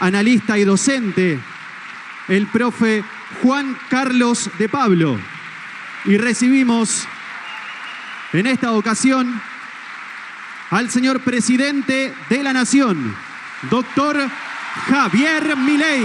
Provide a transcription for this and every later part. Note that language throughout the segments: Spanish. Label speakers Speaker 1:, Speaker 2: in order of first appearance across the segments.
Speaker 1: analista y docente, el profe Juan Carlos de Pablo. Y recibimos en esta ocasión al señor presidente de la Nación, doctor Javier Milei.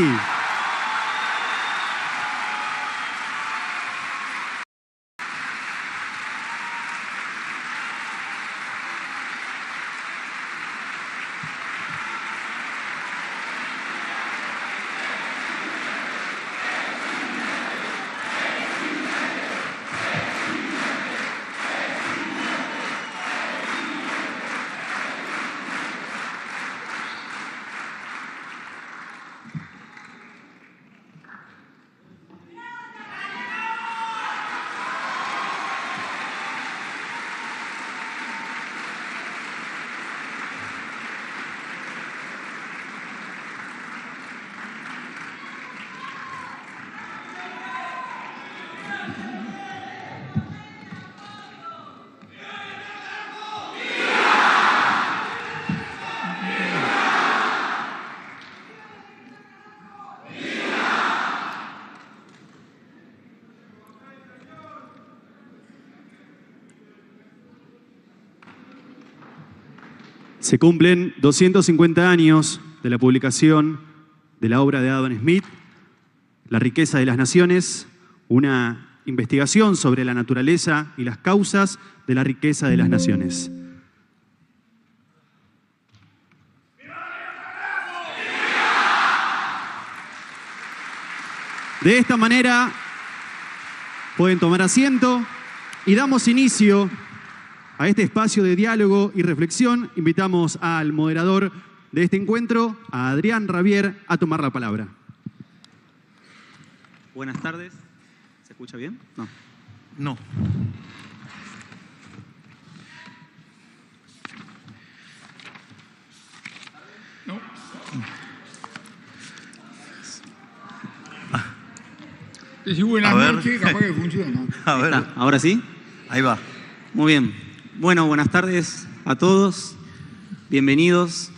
Speaker 1: Se cumplen 250 años de la publicación de la obra de Adam Smith, La riqueza de las naciones, una investigación sobre la naturaleza y las causas de la riqueza de las naciones. De esta manera pueden tomar asiento y damos inicio a este espacio de diálogo y reflexión. Invitamos al moderador de este encuentro, a Adrián Rabier, a tomar la palabra.
Speaker 2: Buenas tardes. ¿Se escucha bien? No.
Speaker 3: No.
Speaker 4: No. Si buenas noches, capaz que funciona.
Speaker 3: A ver.
Speaker 2: ¿Ahora sí?
Speaker 3: Ahí va.
Speaker 2: Muy bien. Bueno, buenas tardes a todos. Bienvenidos.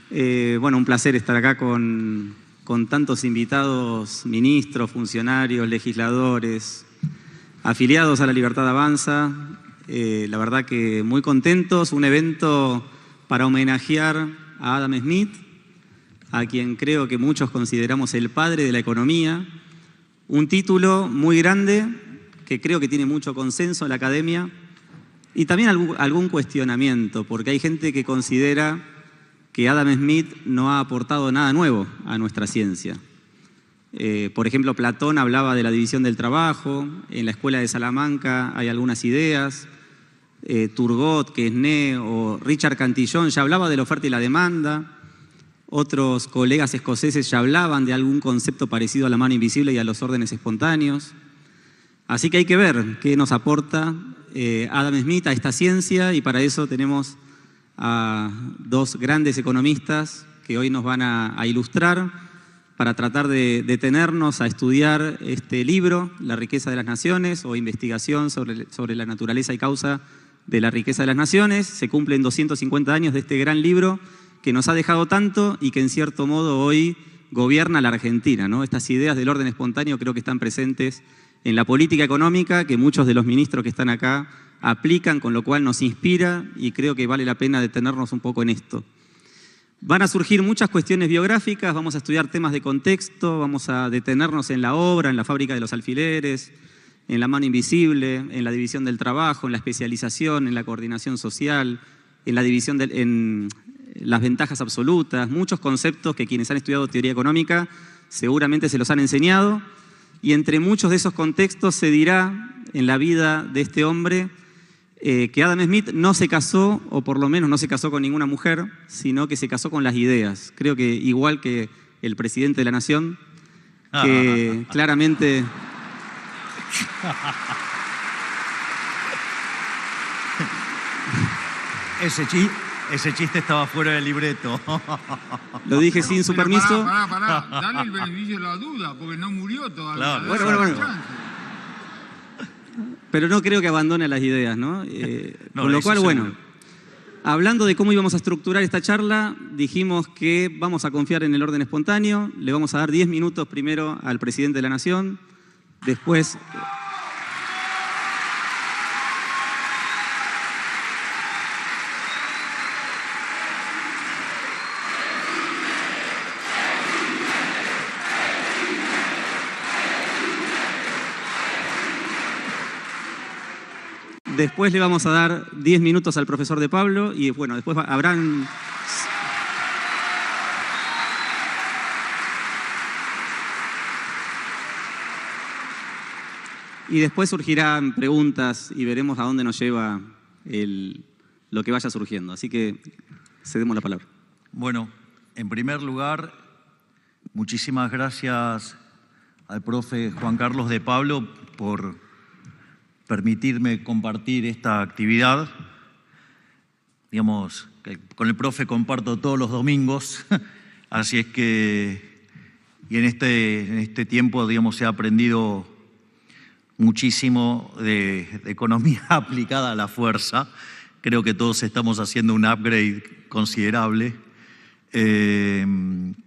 Speaker 2: Bueno, un placer estar acá con tantos invitados, ministros, funcionarios, legisladores, afiliados a La Libertad Avanza. La verdad que muy contentos. Un evento para homenajear a Adam Smith, a quien creo que muchos consideramos el padre de la economía. Un título muy grande que creo que tiene mucho consenso en la academia y también algún cuestionamiento, porque hay gente que considera que Adam Smith no ha aportado nada nuevo a nuestra ciencia. Por ejemplo, Platón hablaba de la división del trabajo, en la Escuela de Salamanca hay algunas ideas, Turgot, Quesnay o Richard Cantillon ya hablaba de la oferta y la demanda, otros colegas escoceses ya hablaban de algún concepto parecido a la mano invisible y a los órdenes espontáneos. Así que hay que ver qué nos aporta Adam Smith a esta ciencia, y para eso tenemos a dos grandes economistas que hoy nos van a ilustrar para tratar de detenernos a estudiar este libro, La riqueza de las naciones, o investigación sobre la naturaleza y causa de la riqueza de las naciones. Se cumplen 250 años de este gran libro que nos ha dejado tanto y que en cierto modo hoy gobierna la Argentina, ¿no? Estas ideas del orden espontáneo creo que están presentes en la política económica, que muchos de los ministros que están acá aplican, con lo cual nos inspira y creo que vale la pena detenernos un poco en esto. Van a surgir muchas cuestiones biográficas, vamos a estudiar temas de contexto, vamos a detenernos en la obra, en la fábrica de los alfileres, en la mano invisible, en la división del trabajo, en la especialización, en la coordinación social, en la división en las ventajas absolutas, muchos conceptos que quienes han estudiado teoría económica seguramente se los han enseñado, y entre muchos de esos contextos se dirá en la vida de este hombre que Adam Smith no se casó, o por lo menos no se casó con ninguna mujer, sino que se casó con las ideas. Creo que igual que el presidente de la Nación, que claramente...
Speaker 3: Ese chiste estaba fuera del libreto.
Speaker 2: Lo dije sin su permiso.
Speaker 4: Pará. Dale el beneficio de la duda, porque no murió todavía.
Speaker 3: Claro.
Speaker 2: Bueno. Pero no creo que abandone las ideas, ¿no?
Speaker 3: No,
Speaker 2: con lo cual,
Speaker 3: seguro.
Speaker 2: bueno, Hablando de cómo íbamos a estructurar esta charla, dijimos que vamos a confiar en el orden espontáneo, le vamos a dar 10 minutos primero al presidente de la Nación, después... Después le vamos a dar 10 minutos al profesor de Pablo y bueno, después habrán... Y después surgirán preguntas y veremos a dónde nos lleva lo que vaya surgiendo. Así que cedemos la palabra.
Speaker 3: Bueno, en primer lugar, muchísimas gracias al profe Juan Carlos de Pablo por permitirme compartir esta actividad. Digamos, con el profe comparto todos los domingos, así es que, y en este tiempo, digamos, se ha aprendido muchísimo de economía aplicada a la fuerza. Creo que todos estamos haciendo un upgrade considerable. En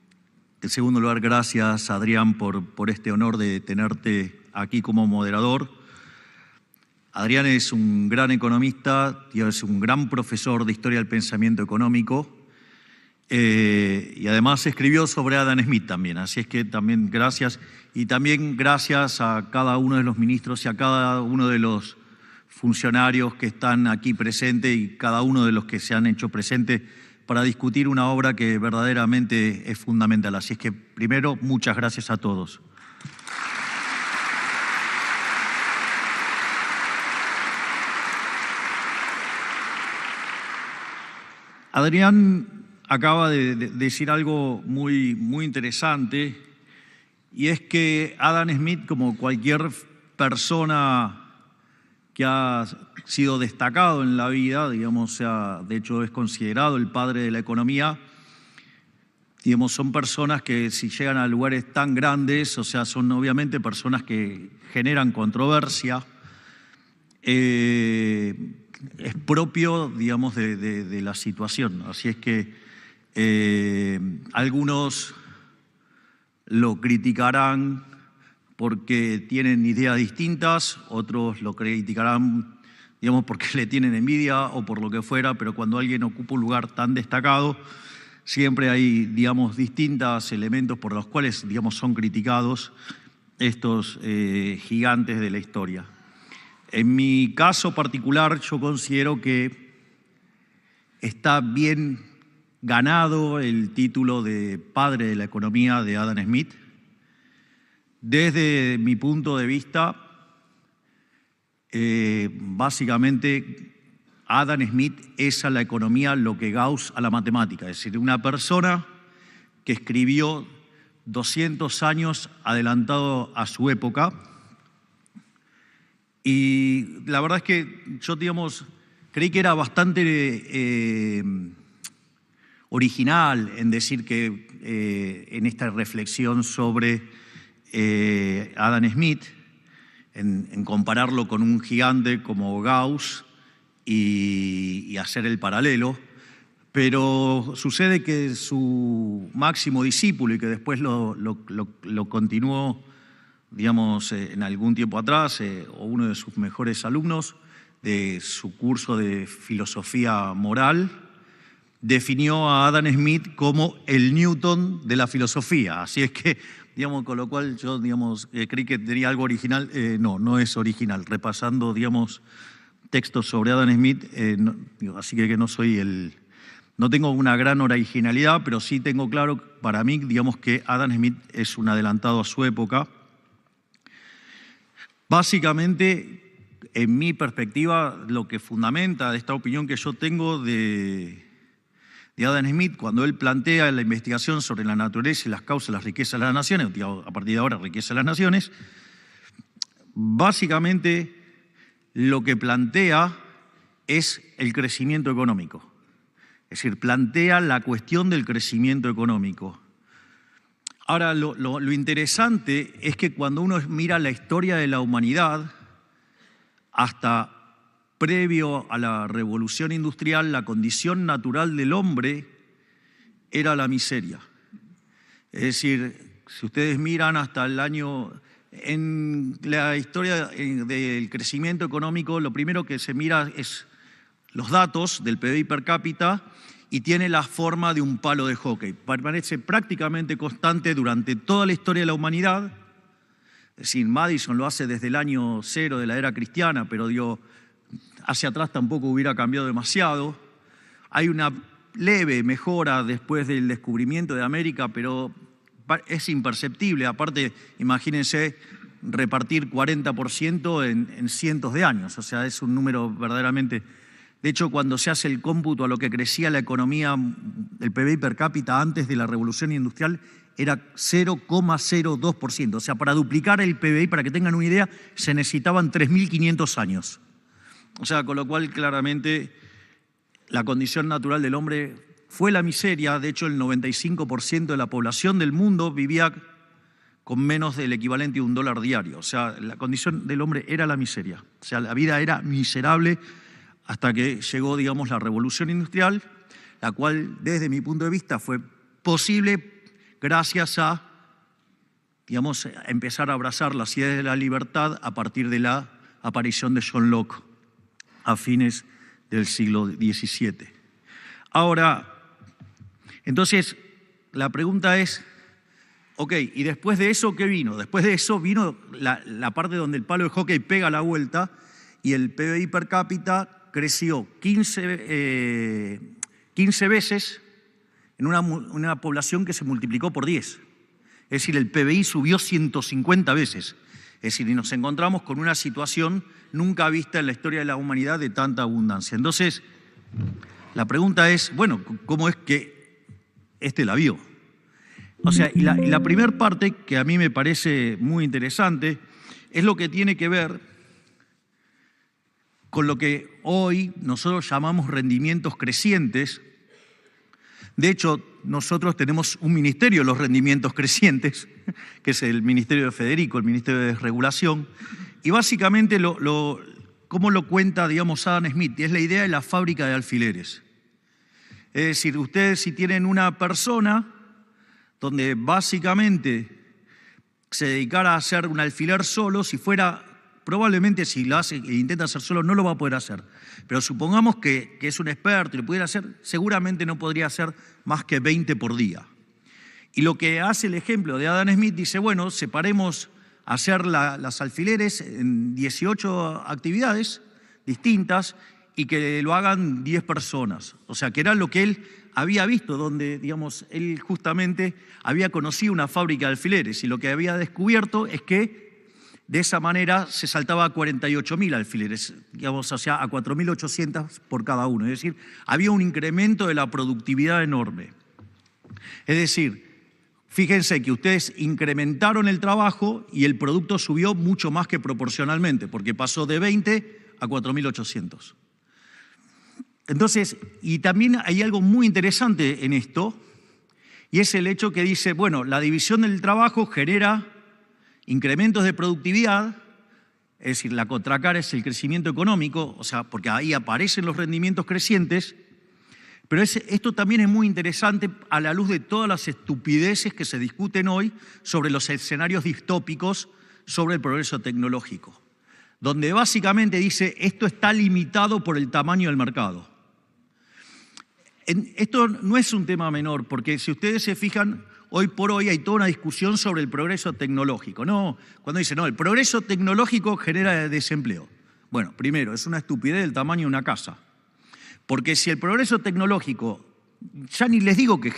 Speaker 3: segundo lugar, gracias, Adrián, por este honor de tenerte aquí como moderador. Adrián es un gran economista, es un gran profesor de historia del pensamiento económico y además escribió sobre Adam Smith también, así es que también gracias. Y también gracias a cada uno de los ministros y a cada uno de los funcionarios que están aquí presentes y cada uno de los que se han hecho presentes para discutir una obra que verdaderamente es fundamental. Así es que primero, muchas gracias a todos. Adrián acaba de decir algo muy interesante, y es que Adam Smith, como cualquier persona que ha sido destacado en la vida, digamos, de hecho es considerado el padre de la economía, digamos, son personas que si llegan a lugares tan grandes, o sea, son obviamente personas que generan controversia. Es propio, digamos, de la situación. Así es que algunos lo criticarán porque tienen ideas distintas, otros lo criticarán, digamos, porque le tienen envidia o por lo que fuera, pero cuando alguien ocupa un lugar tan destacado, siempre hay, digamos, distintos elementos por los cuales, digamos, son criticados estos gigantes de la historia. En mi caso particular, yo considero que está bien ganado el título de padre de la economía de Adam Smith. Desde mi punto de vista, básicamente Adam Smith es a la economía lo que Gauss a la matemática, es decir, una persona que escribió 200 años adelantado a su época. Y la verdad es que yo, digamos, creí que era bastante original en decir que en esta reflexión sobre Adam Smith, en compararlo con un gigante como Gauss y hacer el paralelo, pero sucede que su máximo discípulo y que después lo continuó, digamos, en algún tiempo atrás, o uno de sus mejores alumnos de su curso de filosofía moral, definió a Adam Smith como el Newton de la filosofía. Así es que, digamos, con lo cual yo, digamos, creí que tenía algo original. No es original. Repasando, digamos, textos sobre Adam Smith, así que no soy no tengo una gran originalidad, pero sí tengo claro para mí, digamos, que Adam Smith es un adelantado a su época. Básicamente, en mi perspectiva, lo que fundamenta esta opinión que yo tengo de Adam Smith, cuando él plantea la investigación sobre la naturaleza y las causas de las riquezas de las naciones, a partir de ahora, riqueza de las naciones, básicamente lo que plantea es el crecimiento económico. Es decir, plantea la cuestión del crecimiento económico. Ahora, lo interesante es que cuando uno mira la historia de la humanidad, hasta previo a la revolución industrial, la condición natural del hombre era la miseria. Es decir, si ustedes miran hasta el año... En la historia del crecimiento económico, lo primero que se mira es los datos del PBI per cápita y tiene la forma de un palo de hockey. Permanece prácticamente constante durante toda la historia de la humanidad. Es decir, Madison lo hace desde el año 0 de la era cristiana, pero digo, hacia atrás tampoco hubiera cambiado demasiado. Hay una leve mejora después del descubrimiento de América, pero es imperceptible. Aparte, imagínense repartir 40% en cientos de años. O sea, es un número verdaderamente... De hecho, cuando se hace el cómputo a lo que crecía la economía, el PBI per cápita antes de la revolución industrial, era 0,02%. O sea, para duplicar el PBI, para que tengan una idea, se necesitaban 3.500 años. O sea, con lo cual, claramente, la condición natural del hombre fue la miseria. De hecho, el 95% de la población del mundo vivía con menos del equivalente a $1 diario. O sea, la condición del hombre era la miseria. O sea, la vida era miserable hasta que llegó, digamos, la revolución industrial, la cual, desde mi punto de vista, fue posible gracias a, digamos, empezar a abrazar las ideas de la libertad a partir de la aparición de John Locke a fines del siglo XVII. Ahora, entonces, la pregunta es, ok, ¿y después de eso qué vino? Después de eso vino la parte donde el palo de hockey pega la vuelta y el PBI per cápita creció 15 veces en una población que se multiplicó por 10. Es decir, el PBI subió 150 veces. Es decir, y nos encontramos con una situación nunca vista en la historia de la humanidad de tanta abundancia. Entonces, la pregunta es, bueno, ¿cómo es que la vio? O sea, y la primera parte, que a mí me parece muy interesante, es lo que tiene que ver con lo que hoy nosotros llamamos rendimientos crecientes. De hecho, nosotros tenemos un ministerio de los rendimientos crecientes, que es el Ministerio de Federico, el Ministerio de Desregulación, y básicamente cómo lo cuenta, digamos, Adam Smith, y es la idea de la fábrica de alfileres. Es decir, ustedes si tienen una persona donde básicamente se dedicara a hacer un alfiler solo, si fuera... Probablemente si lo hace e intenta hacer solo no lo va a poder hacer. Pero supongamos que es un experto y lo pudiera hacer, seguramente no podría hacer más que 20 por día. Y lo que hace el ejemplo de Adam Smith, dice, bueno, separemos hacer las alfileres en 18 actividades distintas y que lo hagan 10 personas. O sea, que era lo que él había visto, donde, digamos, él justamente había conocido una fábrica de alfileres y lo que había descubierto es que de esa manera se saltaba a 48.000 alfileres, digamos, o sea, a 4.800 por cada uno. Es decir, había un incremento de la productividad enorme. Es decir, fíjense que ustedes incrementaron el trabajo y el producto subió mucho más que proporcionalmente, porque pasó de 20 a 4.800. Entonces, y también hay algo muy interesante en esto, y es el hecho que dice, bueno, la división del trabajo genera incrementos de productividad, es decir, la contracara es el crecimiento económico, o sea, porque ahí aparecen los rendimientos crecientes, pero esto también es muy interesante a la luz de todas las estupideces que se discuten hoy sobre los escenarios distópicos sobre el progreso tecnológico, donde básicamente dice esto está limitado por el tamaño del mercado. Esto no es un tema menor, porque si ustedes se fijan, hoy por hoy hay toda una discusión sobre el progreso tecnológico. No, cuando dicen, no, el progreso tecnológico genera desempleo. Bueno, primero, es una estupidez del tamaño de una casa. Porque si el progreso tecnológico, ya ni les digo que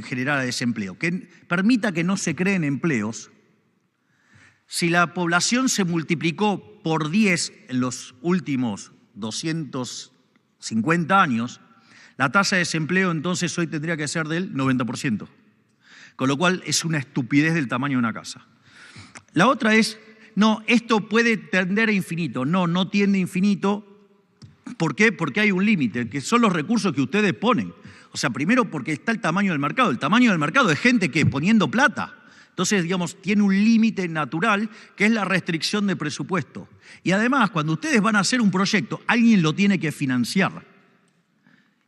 Speaker 3: generara desempleo, que permita que no se creen empleos, si la población se multiplicó por 10 en los últimos 250 años, la tasa de desempleo entonces hoy tendría que ser del 90%. Con lo cual es una estupidez del tamaño de una casa. La otra es, no, esto puede tender a infinito. No, no tiende a infinito. ¿Por qué? Porque hay un límite, que son los recursos que ustedes ponen. O sea, primero porque está el tamaño del mercado. El tamaño del mercado es gente que poniendo plata. Entonces, digamos, tiene un límite natural que es la restricción de presupuesto. Y además, cuando ustedes van a hacer un proyecto, alguien lo tiene que financiar.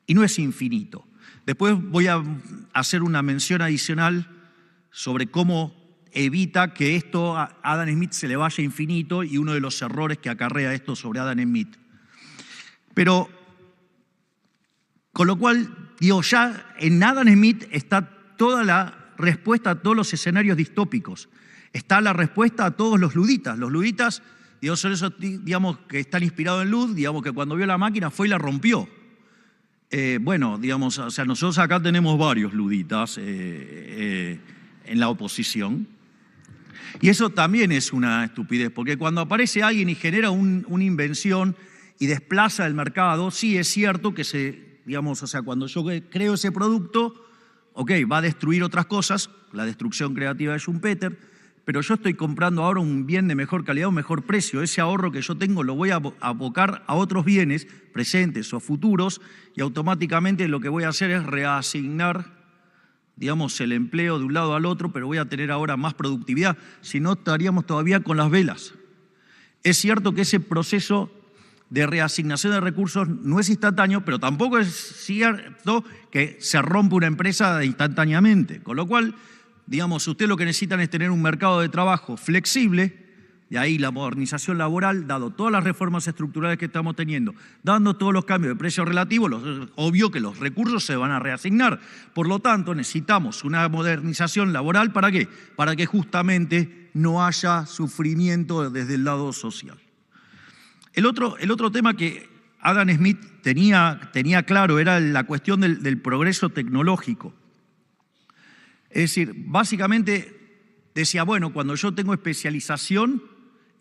Speaker 3: Y no es infinito. Después voy a hacer una mención adicional sobre cómo evita que esto a Adam Smith se le vaya infinito y uno de los errores que acarrea esto sobre Adam Smith. Pero, con lo cual, digo, ya en Adam Smith está toda la respuesta a todos los escenarios distópicos. Está la respuesta a todos los luditas. Los luditas, digo, son esos, digamos, que están inspirados en luz, digamos, que cuando vio la máquina fue y la rompió. Bueno, digamos, o sea, nosotros acá tenemos varios luditas en la oposición. Y eso también es una estupidez, porque cuando aparece alguien y genera una invención y desplaza el mercado, sí es cierto que digamos, o sea, cuando yo creo ese producto, ok, va a destruir otras cosas, la destrucción creativa de Schumpeter, pero yo estoy comprando ahora un bien de mejor calidad o mejor precio. Ese ahorro que yo tengo lo voy a abocar a otros bienes presentes o futuros y automáticamente lo que voy a hacer es reasignar, digamos, el empleo de un lado al otro, pero voy a tener ahora más productividad. Si no, estaríamos todavía con las velas. Es cierto que ese proceso de reasignación de recursos no es instantáneo, pero tampoco es cierto que se rompe una empresa instantáneamente. Con lo cual, digamos, ustedes lo que necesitan es tener un mercado de trabajo flexible, de ahí la modernización laboral, dado todas las reformas estructurales que estamos teniendo, dando todos los cambios de precios relativos, obvio que los recursos se van a reasignar. Por lo tanto, necesitamos una modernización laboral, ¿para qué? Para que justamente no haya sufrimiento desde el lado social. El otro tema que Adam Smith tenía claro era la cuestión del progreso tecnológico. Es decir, básicamente decía, bueno, cuando yo tengo especialización,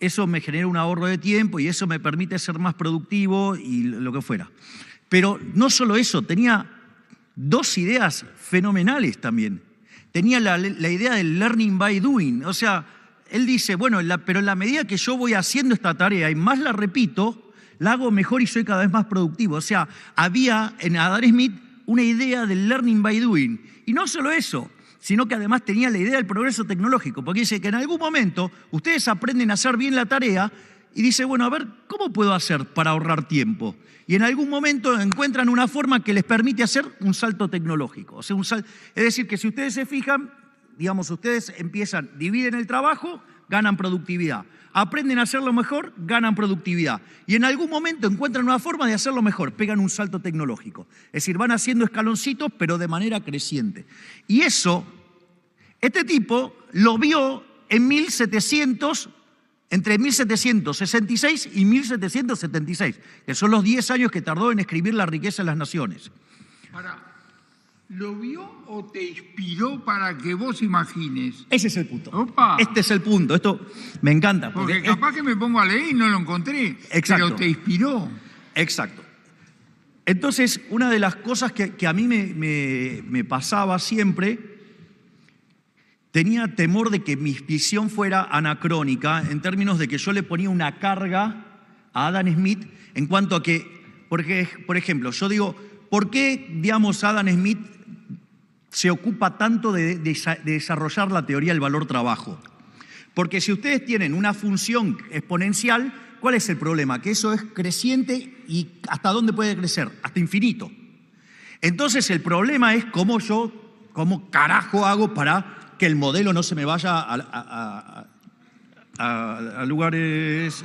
Speaker 3: eso me genera un ahorro de tiempo y eso me permite ser más productivo y lo que fuera. Pero no solo eso, tenía dos ideas fenomenales también. Tenía la idea del learning by doing, o sea, él dice, bueno, pero en la medida que yo voy haciendo esta tarea y más la repito, la hago mejor y soy cada vez más productivo. O sea, había en Adam Smith una idea del learning by doing. Y no solo eso, sino que además tenía la idea del progreso tecnológico, porque dice que en algún momento ustedes aprenden a hacer bien la tarea y dice, bueno, a ver, ¿cómo puedo hacer para ahorrar tiempo? Y en algún momento encuentran una forma que les permite hacer un salto tecnológico. O sea, es decir, que si ustedes se fijan, digamos, ustedes dividen el trabajo, ganan productividad. Aprenden a hacerlo mejor, ganan productividad. Y en algún momento encuentran una forma de hacerlo mejor, pegan un salto tecnológico. Es decir, van haciendo escaloncitos, pero de manera creciente. Y eso, este tipo lo vio en entre 1766 y 1776, que son los 10 años que tardó en escribir La riqueza de las naciones.
Speaker 4: ¿Lo vio o te inspiró para que vos imagines?
Speaker 3: Ese es el punto.
Speaker 4: Opa.
Speaker 3: Este es el punto. Esto me encanta.
Speaker 4: Porque capaz que me pongo a leer y no lo encontré.
Speaker 3: Exacto.
Speaker 4: Pero te inspiró.
Speaker 3: Exacto. Entonces, una de las cosas que a mí me pasaba siempre, tenía temor de que mi visión fuera anacrónica en términos de que yo le ponía una carga a Adam Smith en cuanto a que, porque, por ejemplo, yo digo, ¿por qué, digamos, Adam Smith se ocupa tanto de desarrollar la teoría del valor-trabajo? Porque si ustedes tienen una función exponencial, ¿cuál es el problema? Que eso es creciente y ¿hasta dónde puede crecer? Hasta infinito. Entonces el problema es cómo carajo hago para que el modelo no se me vaya a lugares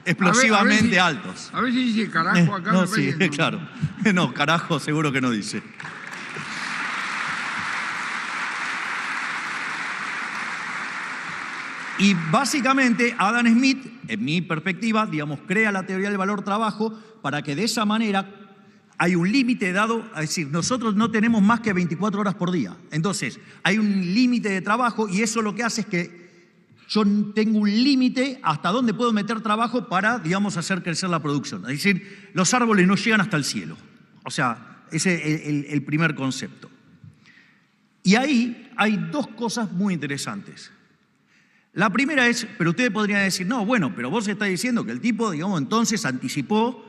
Speaker 3: explosivamente altos.
Speaker 4: A ver si dice carajo acá.
Speaker 3: No, sí, claro. No, carajo seguro que no dice. Y básicamente Adam Smith, en mi perspectiva, digamos, crea la teoría del valor-trabajo para que de esa manera hay un límite dado, es decir, nosotros no tenemos más que 24 horas por día. Entonces, hay un límite de trabajo y eso lo que hace es que yo tengo un límite hasta dónde puedo meter trabajo para, digamos, hacer crecer la producción. Es decir, los árboles no llegan hasta el cielo. O sea, ese es el primer concepto. Y ahí hay dos cosas muy interesantes. La primera es, pero ustedes podrían decir, no, bueno, pero vos estás diciendo que el tipo, digamos, entonces anticipó,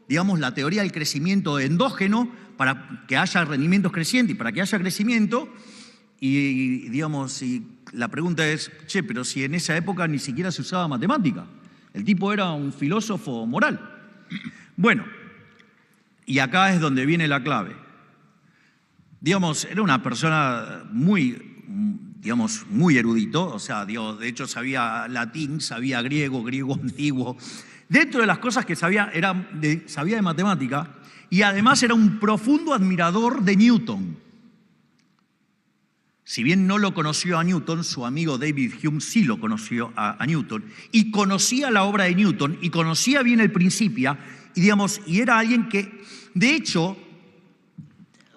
Speaker 3: digamos, la teoría del crecimiento endógeno para que haya rendimientos crecientes y para que haya crecimiento, Y digamos, la pregunta es, che, pero si en esa época ni siquiera se usaba matemática. El tipo era un filósofo moral. Bueno, y acá es donde viene la clave. Digamos, era una persona muy, digamos, muy erudito, o sea, de hecho sabía latín, sabía griego, griego antiguo. Dentro de las cosas que sabía, sabía de matemática y además era un profundo admirador de Newton. Si bien no lo conoció a Newton, su amigo David Hume sí lo conoció a Newton y conocía la obra de Newton y conocía bien el Principia y, digamos, y era alguien que, de hecho,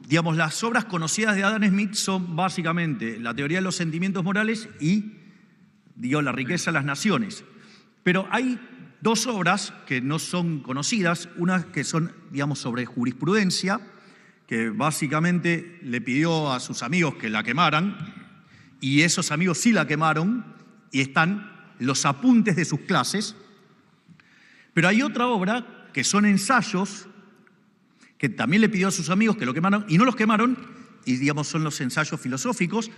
Speaker 3: digamos, las obras conocidas de Adam Smith son básicamente la teoría de los sentimientos morales y, la riqueza de las naciones. Pero hay dos obras que no son conocidas, unas que son, digamos, sobre jurisprudencia, que básicamente le pidió a sus amigos que la quemaran, y esos amigos sí la quemaron, y están los apuntes de sus clases. Pero hay otra obra que son ensayos, que también le pidió a sus amigos que lo quemaran, y no los quemaron, y digamos son los ensayos filosóficos,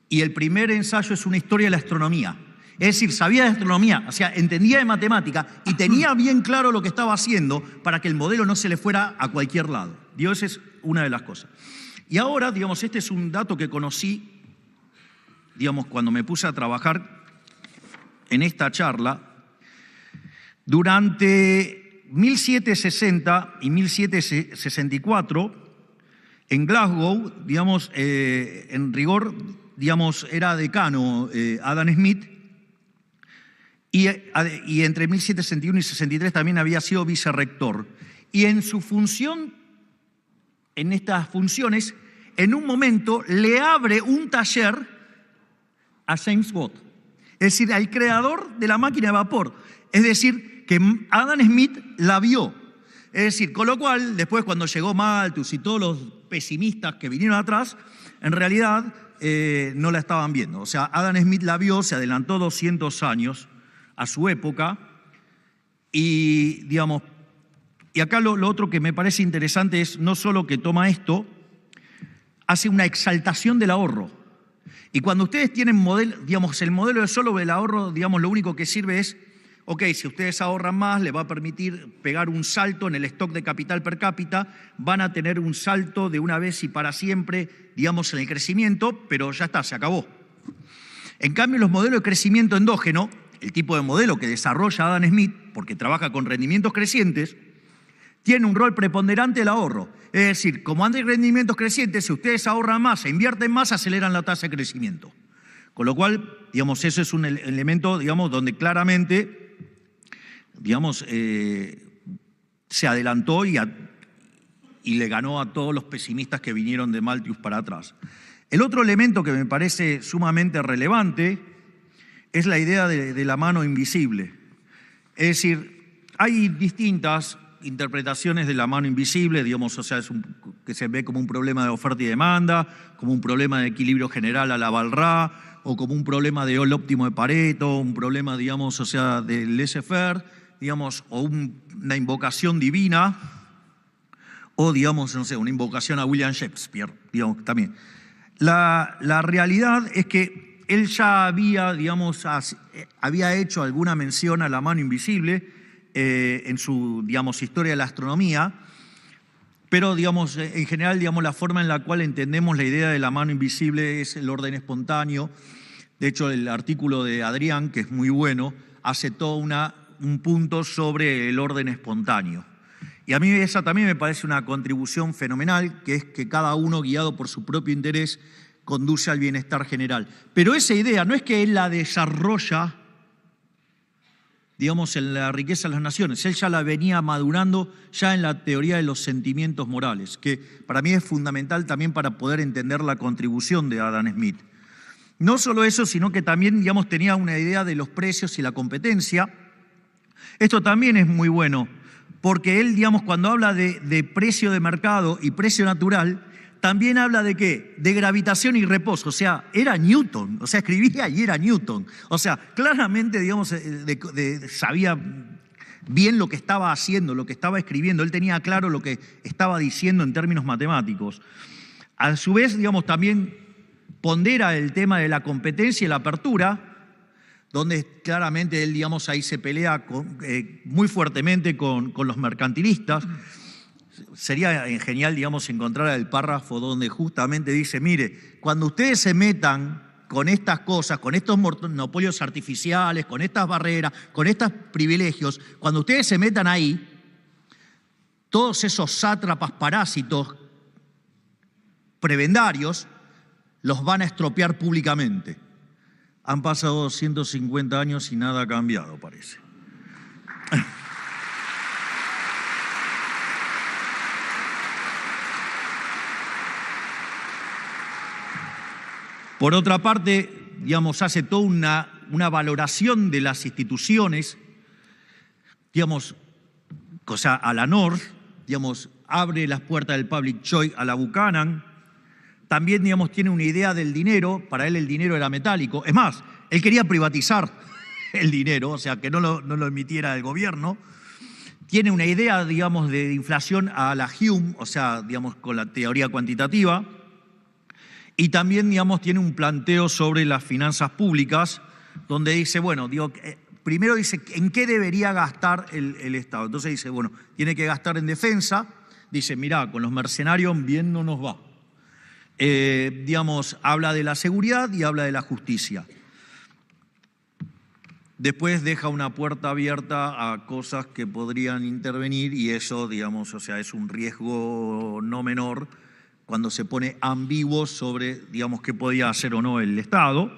Speaker 3: y el primer ensayo es una historia de la astronomía. Es decir, sabía de astronomía, o sea, entendía de matemática y tenía bien claro lo que estaba haciendo para que el modelo no se le fuera a cualquier lado. Esa es una de las cosas. Y ahora, digamos, este es un dato que conocí, digamos, cuando me puse a trabajar en esta charla. Durante 1760 y 1764, en Glasgow, digamos, en rigor, digamos, era decano Adam Smith, y entre 1761 y 63 también había sido vicerrector. Y en su función, en estas funciones, en un momento le abre un taller a James Watt, es decir, al creador de la máquina de vapor. Es decir, que Adam Smith la vio. Es decir, con lo cual, después cuando llegó Malthus y todos los pesimistas que vinieron atrás, en realidad no la estaban viendo. O sea, Adam Smith la vio, se adelantó 200 años a su época y, digamos, y acá lo otro que me parece interesante es no solo que toma esto, hace una exaltación del ahorro. Y cuando ustedes tienen digamos, el modelo de solo del ahorro, digamos, lo único que sirve es, ok, si ustedes ahorran más, les va a permitir pegar un salto en el stock de capital per cápita, van a tener un salto de una vez y para siempre, digamos, en el crecimiento, pero ya está, se acabó. En cambio, los modelos de crecimiento endógeno, el tipo de modelo que desarrolla Adam Smith, porque trabaja con rendimientos crecientes, tiene un rol preponderante el ahorro. Es decir, como hay rendimientos crecientes, si ustedes ahorran más e invierten más, aceleran la tasa de crecimiento. Con lo cual, digamos, eso es un elemento, digamos, donde claramente, digamos, se adelantó y le ganó a todos los pesimistas que vinieron de Malthus para atrás. El otro elemento que me parece sumamente relevante es la idea de la mano invisible. Es decir, hay distintas interpretaciones de la mano invisible, digamos, o sea, que se ve como un problema de oferta y demanda, como un problema de equilibrio general a la Balrá, o como un problema de Hall óptimo de Pareto, un problema, digamos, o sea, del laissez-faire, digamos, o una invocación divina, o, digamos, no sé, una invocación a William Shakespeare, digamos, también. La realidad es que él ya había, digamos, había hecho alguna mención a la mano invisible en su, digamos, historia de la astronomía, pero, digamos, en general, digamos, la forma en la cual entendemos la idea de la mano invisible es el orden espontáneo. De hecho, el artículo de Adrián, que es muy bueno, hace todo un punto sobre el orden espontáneo. Y a mí esa también me parece una contribución fenomenal, que es que cada uno, guiado por su propio interés, conduce al bienestar general. Pero esa idea no es que él la desarrolla, digamos, en la riqueza de las naciones. Él ya la venía madurando ya en la teoría de los sentimientos morales, que para mí es fundamental también para poder entender la contribución de Adam Smith. No solo eso, sino que también, digamos, tenía una idea de los precios y la competencia. Esto también es muy bueno, porque él, digamos, cuando habla de precio de mercado y precio natural, también habla de ¿qué? De gravitación y reposo. O sea, era Newton. O sea, escribía y era Newton. O sea, claramente, digamos, sabía bien lo que estaba haciendo, lo que estaba escribiendo. Él tenía claro lo que estaba diciendo en términos matemáticos. A su vez, digamos, también pondera el tema de la competencia y la apertura, donde claramente él, digamos, ahí se pelea muy fuertemente con los mercantilistas. Sería genial, digamos, encontrar el párrafo donde justamente dice, mire, cuando ustedes se metan con estas cosas, con estos monopolios artificiales, con estas barreras, con estos privilegios, cuando ustedes se metan ahí, todos esos sátrapas parásitos prebendarios los van a estropear públicamente. Han pasado 250 años y nada ha cambiado, parece. Por otra parte, digamos, hace toda una valoración de las instituciones, digamos, o sea, a la North, digamos, abre las puertas del public choice a la Buchanan. También, digamos, tiene una idea del dinero. Para él el dinero era metálico. Es más, él quería privatizar el dinero, o sea, que no lo emitiera el gobierno. Tiene una idea, digamos, de inflación a la Hume, o sea, digamos, con la teoría cuantitativa. Y también, digamos, tiene un planteo sobre las finanzas públicas, donde dice, bueno, primero dice, ¿en qué debería gastar el Estado? Entonces dice, bueno, tiene que gastar en defensa. Dice, mirá, con los mercenarios bien no nos va. Digamos, habla de la seguridad y habla de la justicia. Después deja una puerta abierta a cosas que podrían intervenir y eso, digamos, o sea, es un riesgo no menor cuando se pone ambiguo sobre, digamos, qué podía hacer o no el Estado.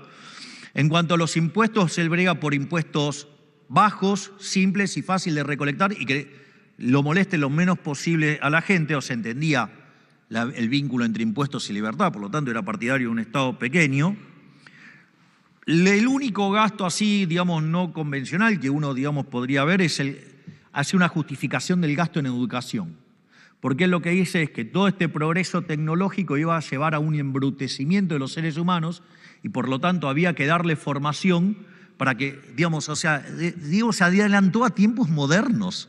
Speaker 3: En cuanto a los impuestos, él brega por impuestos bajos, simples y fáciles de recolectar y que lo moleste lo menos posible a la gente, o se entendía el vínculo entre impuestos y libertad, por lo tanto era partidario de un Estado pequeño. El único gasto así, digamos, no convencional que uno, digamos, podría ver es hacer una justificación del gasto en educación. Porque él lo que dice es que todo este progreso tecnológico iba a llevar a un embrutecimiento de los seres humanos y por lo tanto había que darle formación para que, digamos, o sea, se adelantó a tiempos modernos.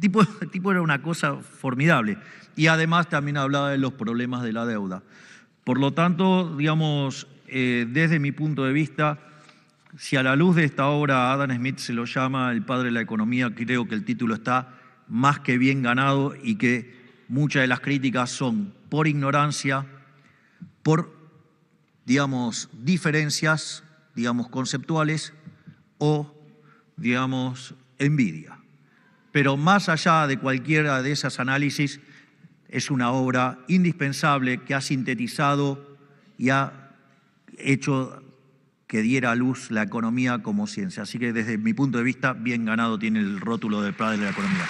Speaker 3: El tipo era una cosa formidable. Y además también hablaba de los problemas de la deuda. Por lo tanto, digamos, desde mi punto de vista, si a la luz de esta obra Adam Smith se lo llama el padre de la economía, creo que el título está más que bien ganado y que muchas de las críticas son por ignorancia, por, digamos, diferencias, digamos, conceptuales o, digamos, envidia. Pero más allá de cualquiera de esas análisis, es una obra indispensable que ha sintetizado y ha hecho que diera a luz la economía como ciencia. Así que desde mi punto de vista, bien ganado tiene el rótulo de padre de la economía.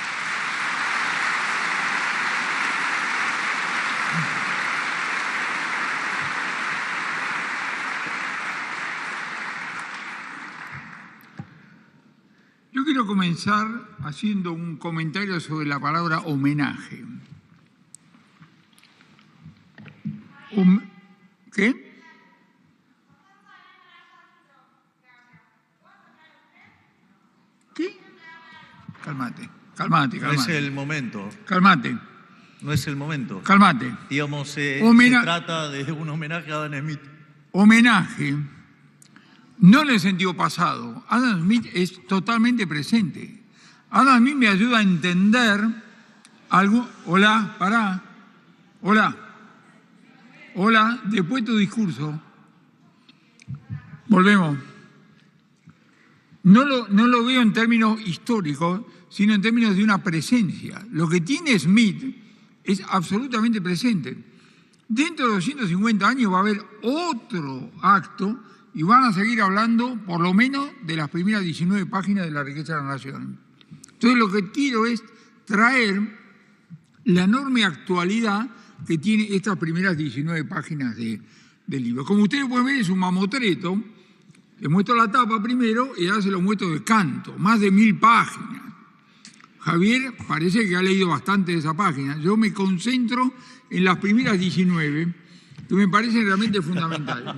Speaker 4: Yo quiero comenzar haciendo un comentario sobre la palabra homenaje. ¿Qué? ¿Qué? Cálmate.
Speaker 3: No es el momento.
Speaker 4: Cálmate.
Speaker 3: No es el momento.
Speaker 4: Cálmate.
Speaker 3: Digamos, se trata de un homenaje a Adam Smith.
Speaker 4: Homenaje, no en el sentido pasado. Adam Smith es totalmente presente. Adam Smith me ayuda a entender algo. Hola, pará. Hola. Hola, después de tu discurso. Volvemos. No lo veo en términos históricos, sino en términos de una presencia. Lo que tiene Smith es absolutamente presente. Dentro de 250 años va a haber otro acto y van a seguir hablando por lo menos de las primeras 19 páginas de La riqueza de la nación. Entonces lo que quiero es traer la enorme actualidad que tiene estas primeras 19 páginas del libro. Como ustedes pueden ver, es un mamotreto. Les muestro la tapa primero y ahora se lo muestro de canto, más de 1000 páginas. Javier parece que ha leído bastante de esa página. Yo me concentro en las primeras 19, que me parecen realmente fundamentales.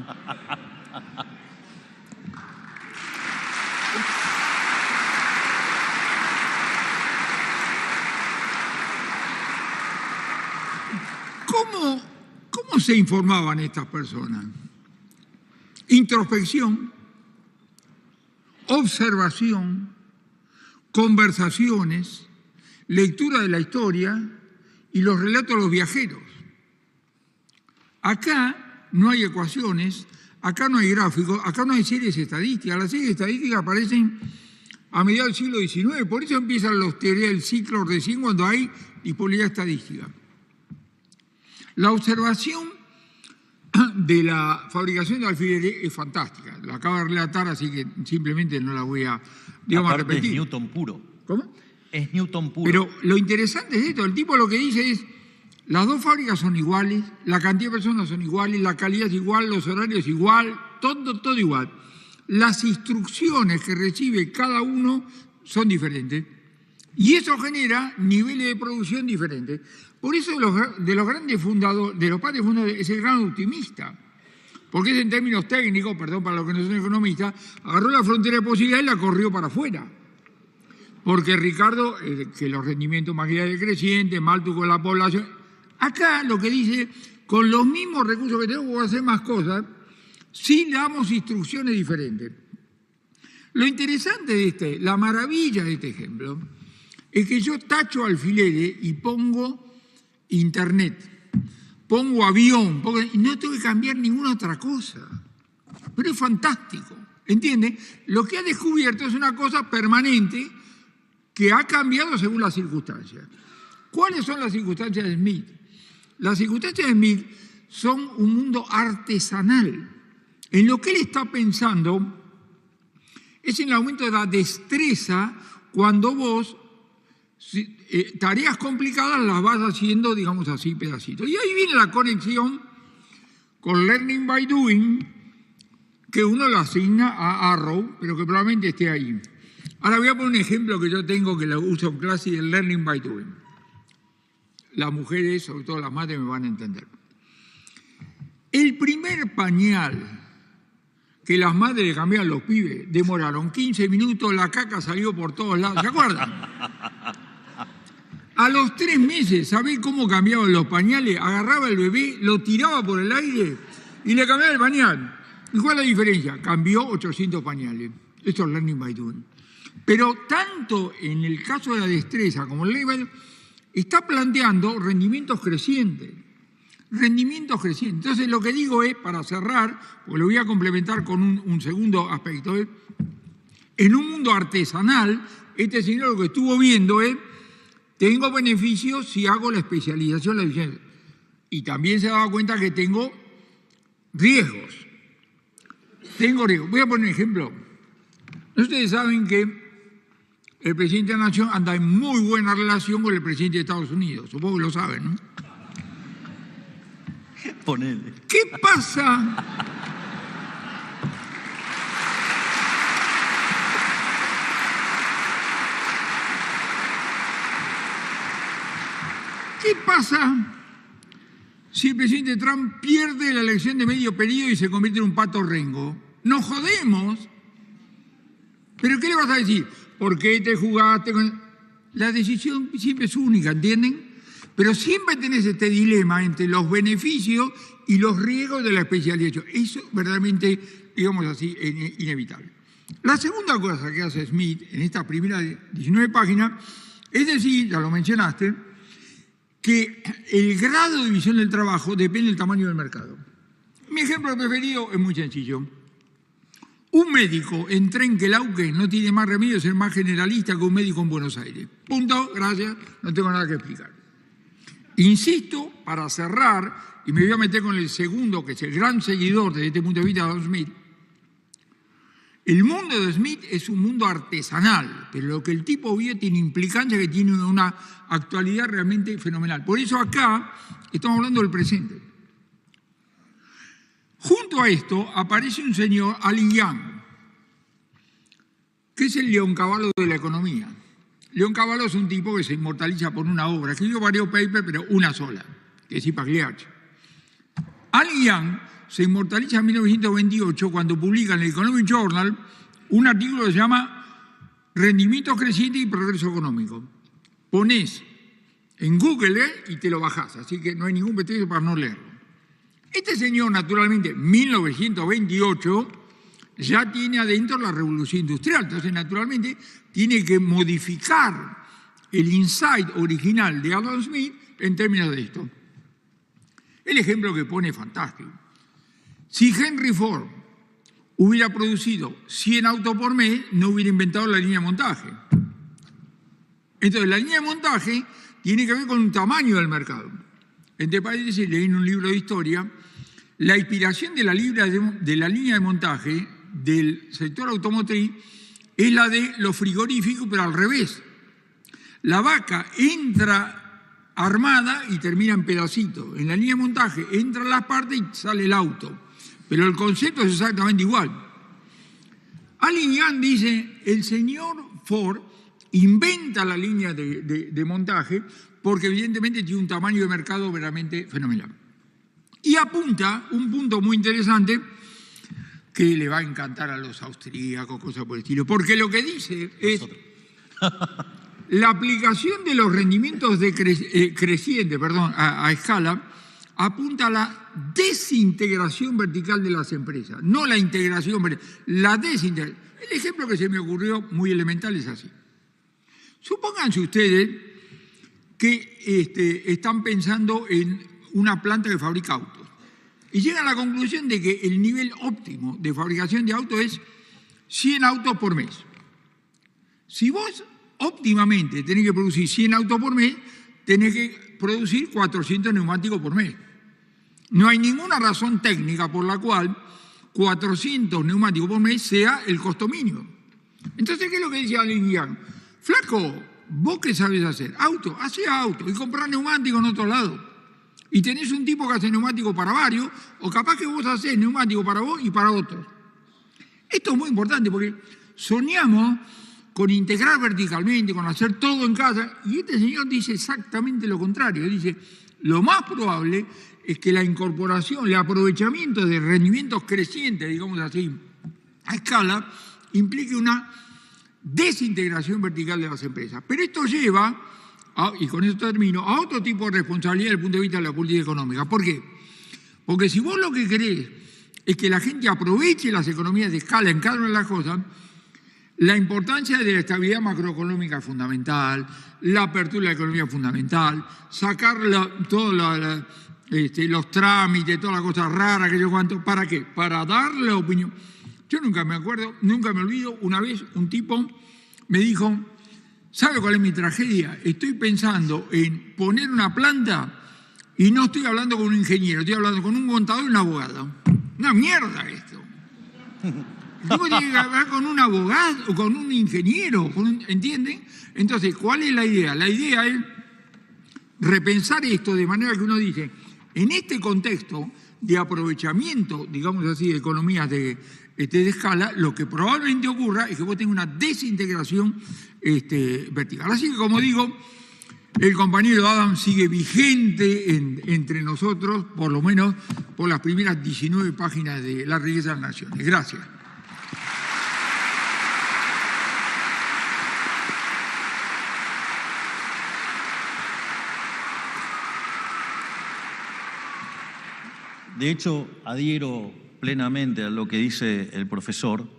Speaker 4: ¿Cómo se informaban estas personas? introspección, observación, conversaciones, lectura de la historia y los relatos de los viajeros. Acá no hay ecuaciones, acá no hay gráficos, acá no hay series estadísticas. Las series estadísticas aparecen a mediados del siglo XIX, por eso empiezan las teorías del ciclo recién cuando hay disponibilidad estadística. La observación de la fabricación de alfileres es fantástica. La acabo de relatar, así que simplemente no la voy a, repetir.
Speaker 3: Es Newton puro.
Speaker 4: ¿Cómo?
Speaker 3: Es Newton puro.
Speaker 4: Pero lo interesante es esto, el tipo lo que dice es, las dos fábricas son iguales, la cantidad de personas son iguales, la calidad es igual, los horarios igual, todo igual. Las instrucciones que recibe cada uno son diferentes y eso genera niveles de producción diferentes. Por eso de los grandes fundadores, de los padres fundadores, es el gran optimista. Porque es en términos técnicos, perdón para los que no son economistas, agarró la frontera de posibilidades y la corrió para afuera. Porque Ricardo, que los rendimientos marginales crecientes, Malthus con la población. Acá lo que dice, con los mismos recursos que tengo, voy a hacer más cosas, sí damos instrucciones diferentes. Lo interesante de la maravilla de este ejemplo, es que yo tacho alfileres y pongo internet, pongo avión, y no tengo que cambiar ninguna otra cosa. Pero es fantástico, ¿entiende? Lo que ha descubierto es una cosa permanente que ha cambiado según las circunstancias. ¿Cuáles son las circunstancias de Smith? Las circunstancias de Smith son un mundo artesanal. En lo que él está pensando es en el aumento de la destreza cuando vos tareas complicadas las vas haciendo, digamos así, pedacitos. Y ahí viene la conexión con Learning by Doing, que uno lo asigna a Arrow, pero que probablemente esté ahí. Ahora voy a poner un ejemplo que yo tengo, que lo uso en clase, del Learning by Doing. Las mujeres, sobre todo las madres, me van a entender. El primer pañal que las madres le cambiaban a los pibes, demoraron 15 minutos, la caca salió por todos lados, ¿se acuerdan? A los 3 meses, ¿sabés cómo cambiaban los pañales? Agarraba el bebé, lo tiraba por el aire y le cambiaba el pañal. ¿Y cuál es la diferencia? Cambió 800 pañales. Esto es Learning by Doing. Pero tanto en el caso de la destreza como en el Learning by Doing, está planteando rendimientos crecientes. Rendimientos crecientes. Entonces lo que digo es, para cerrar, porque lo voy a complementar con un segundo aspecto, en un mundo artesanal, este señor lo que estuvo viendo es, tengo beneficios si hago la especialización, la división. Y también se daba cuenta que tengo riesgos. Voy a poner un ejemplo. Ustedes saben que el presidente de la Nación anda en muy buena relación con el presidente de Estados Unidos. Supongo que lo saben, ¿no?
Speaker 3: Ponele.
Speaker 4: ¿Qué pasa? ¿Qué pasa si el presidente Trump pierde la elección de medio periodo y se convierte en un pato rengo? Nos jodemos. ¿Pero qué le vas a decir? ¿Por qué te jugaste con...? La decisión siempre es única, ¿entienden? Pero siempre tenés este dilema entre los beneficios y los riesgos de la especialización. Eso verdaderamente, digamos así, es inevitable. La segunda cosa que hace Smith en esta primera 19 páginas es decir, ya lo mencionaste, que el grado de división del trabajo depende del tamaño del mercado. Mi ejemplo preferido es muy sencillo. Un médico en Trenquelauquen no tiene más remedio de ser más generalista que un médico en Buenos Aires. Punto, gracias, no tengo nada que explicar. Insisto, para cerrar, y me voy a meter con el segundo, que es el gran seguidor desde este punto de vista de Adam Smith, el mundo de Smith es un mundo artesanal, pero lo que el tipo vio tiene implicancia que tiene una actualidad realmente fenomenal. Por eso acá estamos hablando del presente. Junto a esto aparece un señor, Ali Young, que es el Leoncavallo de la economía. Leoncavallo es un tipo que se inmortaliza por una obra, escribió varios papers, pero una sola, que es Ipagliacci. Ali Young se inmortaliza en 1928 cuando publica en el Economic Journal un artículo que se llama Rendimientos crecientes y progreso económico. Ponés en Google y te lo bajás, así que no hay ningún pretexto para no leerlo. Este señor, naturalmente, 1928, ya tiene adentro la revolución industrial. Entonces, naturalmente, tiene que modificar el insight original de Adam Smith en términos de esto. El ejemplo que pone es fantástico. Si Henry Ford hubiera producido 100 autos por mes, no hubiera inventado la línea de montaje. Entonces, la línea de montaje tiene que ver con un tamaño del mercado. Entre paréntesis, leí en un libro de historia, la inspiración de la línea de montaje del sector automotriz es la de los frigoríficos, pero al revés. La vaca entra armada y termina en pedacitos. En la línea de montaje entran las partes y sale el auto. Pero el concepto es exactamente igual. Allen Young dice, el señor Ford inventa la línea de montaje porque evidentemente tiene un tamaño de mercado verdaderamente fenomenal. Y apunta un punto muy interesante que le va a encantar a los austríacos, cosas por el estilo, porque lo que dice es la aplicación de los rendimientos crecientes a escala apunta a la desintegración vertical de las empresas, no la integración vertical, la desintegración. El ejemplo que se me ocurrió muy elemental es así. Supónganse ustedes que están pensando en una planta que fabrica autos y llegan a la conclusión de que el nivel óptimo de fabricación de autos es 100 autos por mes. Si vos óptimamente tenés que producir 100 autos por mes, tenés que producir 400 neumáticos por mes. No hay ninguna razón técnica por la cual 400 neumáticos por mes sea el costo mínimo. Entonces, ¿qué es lo que dice Allen Young? Flaco, ¿vos qué sabés hacer? Auto, hacé auto y comprá neumáticos en otro lado. Y tenés un tipo que hace neumáticos para varios, o capaz que vos hacés neumáticos para vos y para otros. Esto es muy importante porque soñamos con integrar verticalmente, con hacer todo en casa, y este señor dice exactamente lo contrario. Él dice, lo más probable es que la incorporación, el aprovechamiento de rendimientos crecientes, digamos así, a escala, implique una desintegración vertical de las empresas. Pero esto lleva, y con eso termino, a otro tipo de responsabilidad desde el punto de vista de la política económica. ¿Por qué? Porque si vos lo que querés es que la gente aproveche las economías de escala en cada una de las cosas, la importancia de la estabilidad macroeconómica es fundamental, la apertura de la economía es fundamental, sacar todos los trámites, todas las cosas raras, que yo cuánto, ¿para qué? Para dar la opinión. Yo nunca me olvido, una vez un tipo me dijo, ¿sabe cuál es mi tragedia? Estoy pensando en poner una planta y no estoy hablando con un ingeniero, estoy hablando con un contador y un abogado. Una mierda esto. El tipo tiene que hablar con un abogado o con un ingeniero, ¿entienden? Entonces, ¿cuál es la idea? La idea es repensar esto de manera que uno dice, en este contexto de aprovechamiento, digamos así, de economías de escala, lo que probablemente ocurra es que vos tengas una desintegración vertical. Así que, como digo, el compañero Adam sigue vigente entre nosotros, por lo menos por las primeras 19 páginas de La riqueza de las naciones. Gracias.
Speaker 3: De hecho, adhiero plenamente a lo que dice el profesor.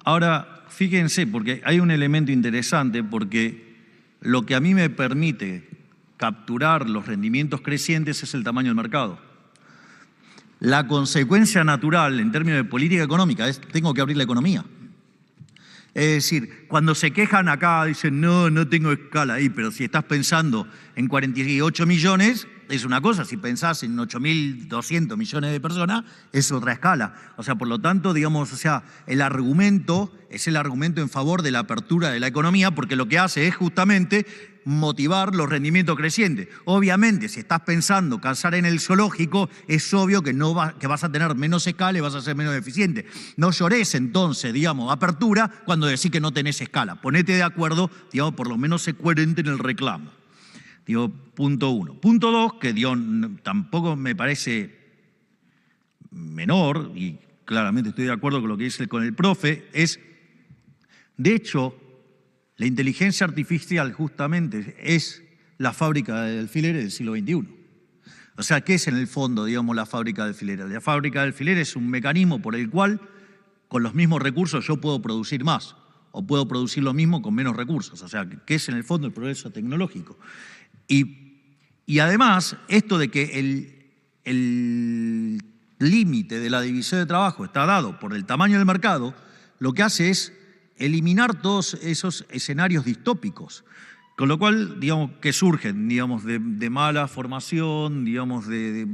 Speaker 3: Ahora, fíjense, porque hay un elemento interesante, porque lo que a mí me permite capturar los rendimientos crecientes es el tamaño del mercado. La consecuencia natural en términos de política económica es tengo que abrir la economía. Es decir, cuando se quejan acá, dicen, no tengo escala ahí, pero si estás pensando en 48 millones, es una cosa, si pensás en 8.200 millones de personas, es otra escala. O sea, por lo tanto, digamos, el argumento es el argumento en favor de la apertura de la economía, porque lo que hace es justamente motivar los rendimientos crecientes. Obviamente, si estás pensando cazar en el zoológico, es obvio que que vas a tener menos escala y vas a ser menos eficiente. No llores entonces, digamos, apertura cuando decís que no tenés escala. Ponete de acuerdo, digamos, por lo menos sé coherente en el reclamo. Digo, punto uno. Punto dos, que tampoco me parece menor, y claramente estoy de acuerdo con lo que dice con el profe, es, de hecho, la inteligencia artificial justamente es la fábrica de alfileres del siglo XXI. O sea, ¿qué es en el fondo, digamos, la fábrica de alfileres? La fábrica de alfileres es un mecanismo por el cual, con los mismos recursos, yo puedo producir más, o puedo producir lo mismo con menos recursos. O sea, ¿qué es en el fondo el progreso tecnológico? Y además, esto de que el límite de la división de trabajo está dado por el tamaño del mercado, lo que hace es eliminar todos esos escenarios distópicos. Con lo cual, digamos, que surgen, digamos, de mala formación, digamos, de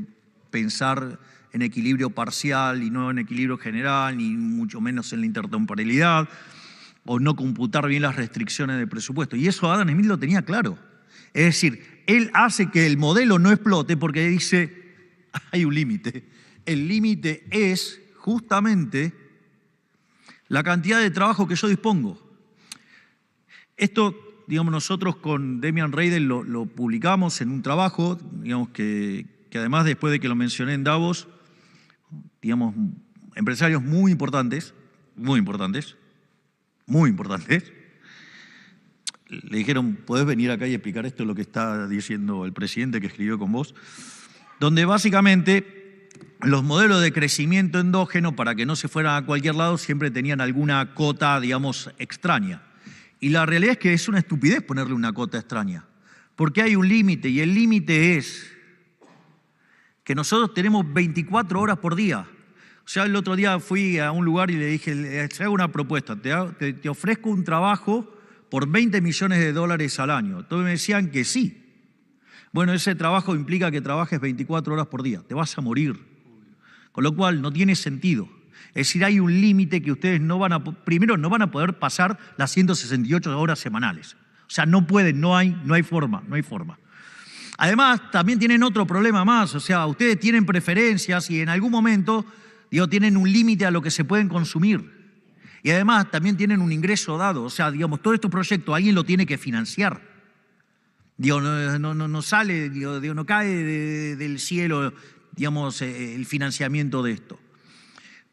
Speaker 3: pensar en equilibrio parcial y no en equilibrio general, ni mucho menos en la intertemporalidad, o no computar bien las restricciones del presupuesto. Y eso Adam Smith lo tenía claro. Es decir, él hace que el modelo no explote porque dice, hay un límite. El límite es justamente la cantidad de trabajo que yo dispongo. Esto, digamos, nosotros con Demian Reidel lo publicamos en un trabajo, digamos, que además después de que lo mencioné en Davos, digamos, empresarios muy importantes, le dijeron, ¿podés venir acá y explicar esto lo que está diciendo el presidente que escribió con vos? Donde básicamente los modelos de crecimiento endógeno, para que no se fueran a cualquier lado, siempre tenían alguna cota, digamos, extraña. Y la realidad es que es una estupidez ponerle una cota extraña, porque hay un límite, y el límite es que nosotros tenemos 24 horas por día. O sea, el otro día fui a un lugar y le dije, te hago una propuesta, te ofrezco un trabajo por $20 millones al año. Entonces me decían que sí. Bueno, ese trabajo implica que trabajes 24 horas por día, te vas a morir. Con lo cual no tiene sentido. Es decir, hay un límite que ustedes primero no van a poder pasar las 168 horas semanales. O sea, no pueden, no hay forma. Además, también tienen otro problema más. O sea, ustedes tienen preferencias y en algún momento, tienen un límite a lo que se pueden consumir. Y además también tienen un ingreso dado. O sea, digamos, todo este proyecto alguien lo tiene que financiar. No sale, no cae del cielo, digamos, el financiamiento de esto.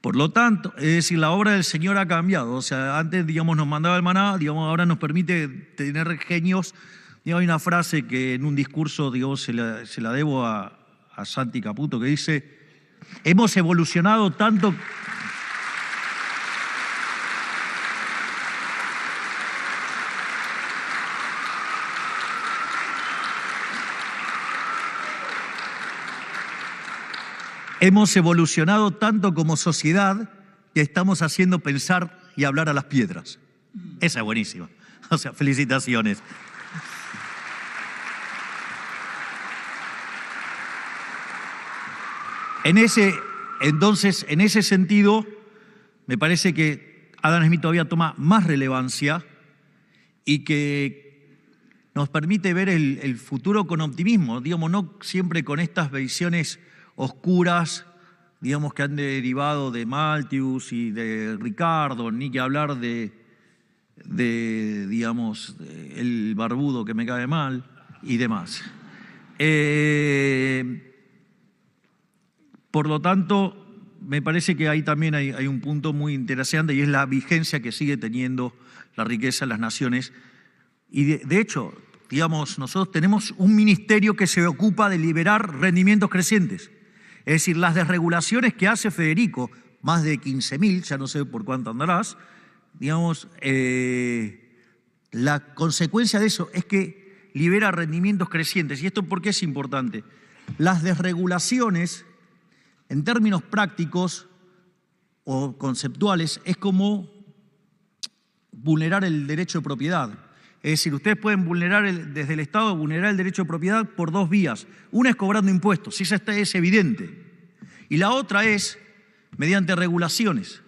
Speaker 3: Por lo tanto, es decir, la obra del Señor ha cambiado. O sea, antes, digamos, nos mandaba el maná, digamos, ahora nos permite tener genios. Hay una frase que en un discurso, digamos, se la debo a Santi Caputo, que dice, hemos evolucionado tanto... Hemos evolucionado tanto como sociedad que estamos haciendo pensar y hablar a las piedras. Esa es buenísima. O sea, felicitaciones. Entonces, en ese sentido, me parece que Adam Smith todavía toma más relevancia y que nos permite ver el futuro con optimismo, digamos, no siempre con estas visiones oscuras, digamos, que han derivado de Malthus y de Ricardo, ni que hablar de digamos, el barbudo que me cae mal y demás. Por lo tanto, me parece que ahí también hay un punto muy interesante y es la vigencia que sigue teniendo la riqueza en las naciones. Y de hecho, digamos, nosotros tenemos un ministerio que se ocupa de liberar rendimientos crecientes. Es decir, las desregulaciones que hace Federico, más de 15.000, ya no sé por cuánto andarás, digamos, la consecuencia de eso es que libera rendimientos crecientes. ¿Y esto por qué es importante? Las desregulaciones, en términos prácticos o conceptuales, es como vulnerar el derecho de propiedad. Es decir, ustedes pueden desde el Estado vulnerar el derecho de propiedad por dos vías. Una es cobrando impuestos, esa es evidente. Y la otra es mediante regulaciones.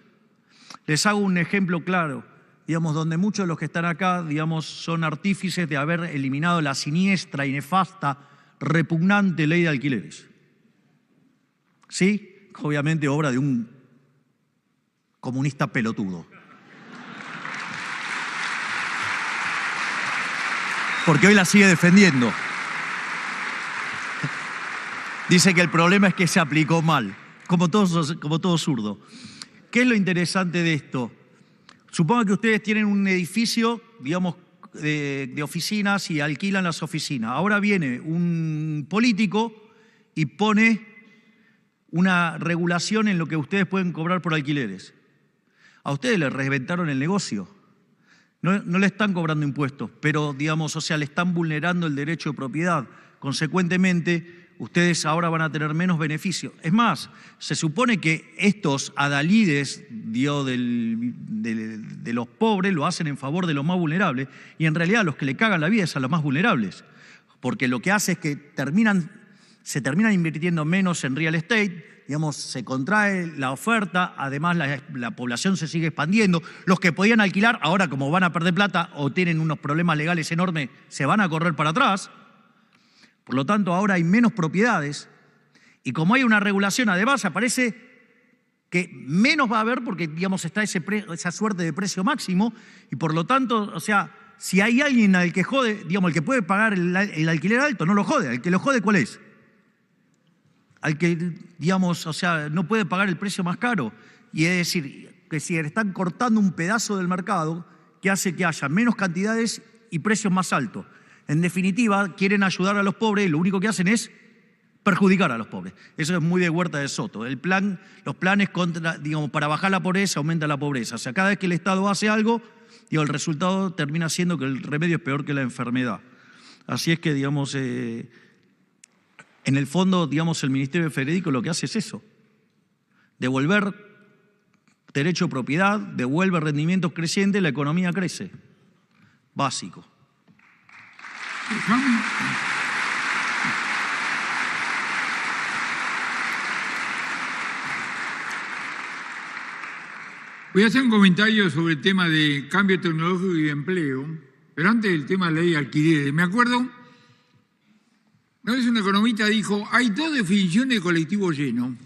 Speaker 3: Les hago un ejemplo claro, digamos, donde muchos de los que están acá, digamos, son artífices de haber eliminado la siniestra y nefasta, repugnante ley de alquileres. ¿Sí? Obviamente obra de un comunista pelotudo. Porque hoy la sigue defendiendo. Dice que el problema es que se aplicó mal, como todo zurdo. ¿Qué es lo interesante de esto? Supongo que ustedes tienen un edificio, digamos, de oficinas y alquilan las oficinas. Ahora viene un político y pone una regulación en lo que ustedes pueden cobrar por alquileres. A ustedes les reventaron el negocio. No le están cobrando impuestos, pero, digamos, o sea, le están vulnerando el derecho de propiedad. Consecuentemente, ustedes ahora van a tener menos beneficios. Es más, se supone que estos adalides de los pobres lo hacen en favor de los más vulnerables, y en realidad los que le cagan la vida es a los más vulnerables, porque lo que hace es que se terminan invirtiendo menos en real estate, digamos, se contrae la oferta, además la población se sigue expandiendo. Los que podían alquilar, ahora como van a perder plata o tienen unos problemas legales enormes, se van a correr para atrás. Por lo tanto, ahora hay menos propiedades, y como hay una regulación, además aparece que menos va a haber porque, digamos, está esa suerte de precio máximo, y por lo tanto, o sea, si hay alguien al que jode, digamos, el que puede pagar el alquiler alto, no lo jode. El que lo jode, ¿cuál es? Al que, digamos, o sea, no puede pagar el precio más caro. Y es decir, que si están cortando un pedazo del mercado que hace que haya menos cantidades y precios más altos. En definitiva, quieren ayudar a los pobres y lo único que hacen es perjudicar a los pobres. Eso es muy de Huerta de Soto. Los planes digamos, para bajar la pobreza, aumenta la pobreza. O sea, cada vez que el Estado hace algo, el resultado termina siendo que el remedio es peor que la enfermedad. Así es que, digamos, en el fondo, digamos, el Ministerio de Federico lo que hace es eso. Devolver derecho de propiedad, devuelve rendimientos crecientes, la economía crece. Básico.
Speaker 4: Voy a hacer un comentario sobre el tema de cambio tecnológico y de empleo, pero antes del tema de la ley de alquileres. Me acuerdo, una vez un economista dijo, hay dos definiciones de colectivo lleno.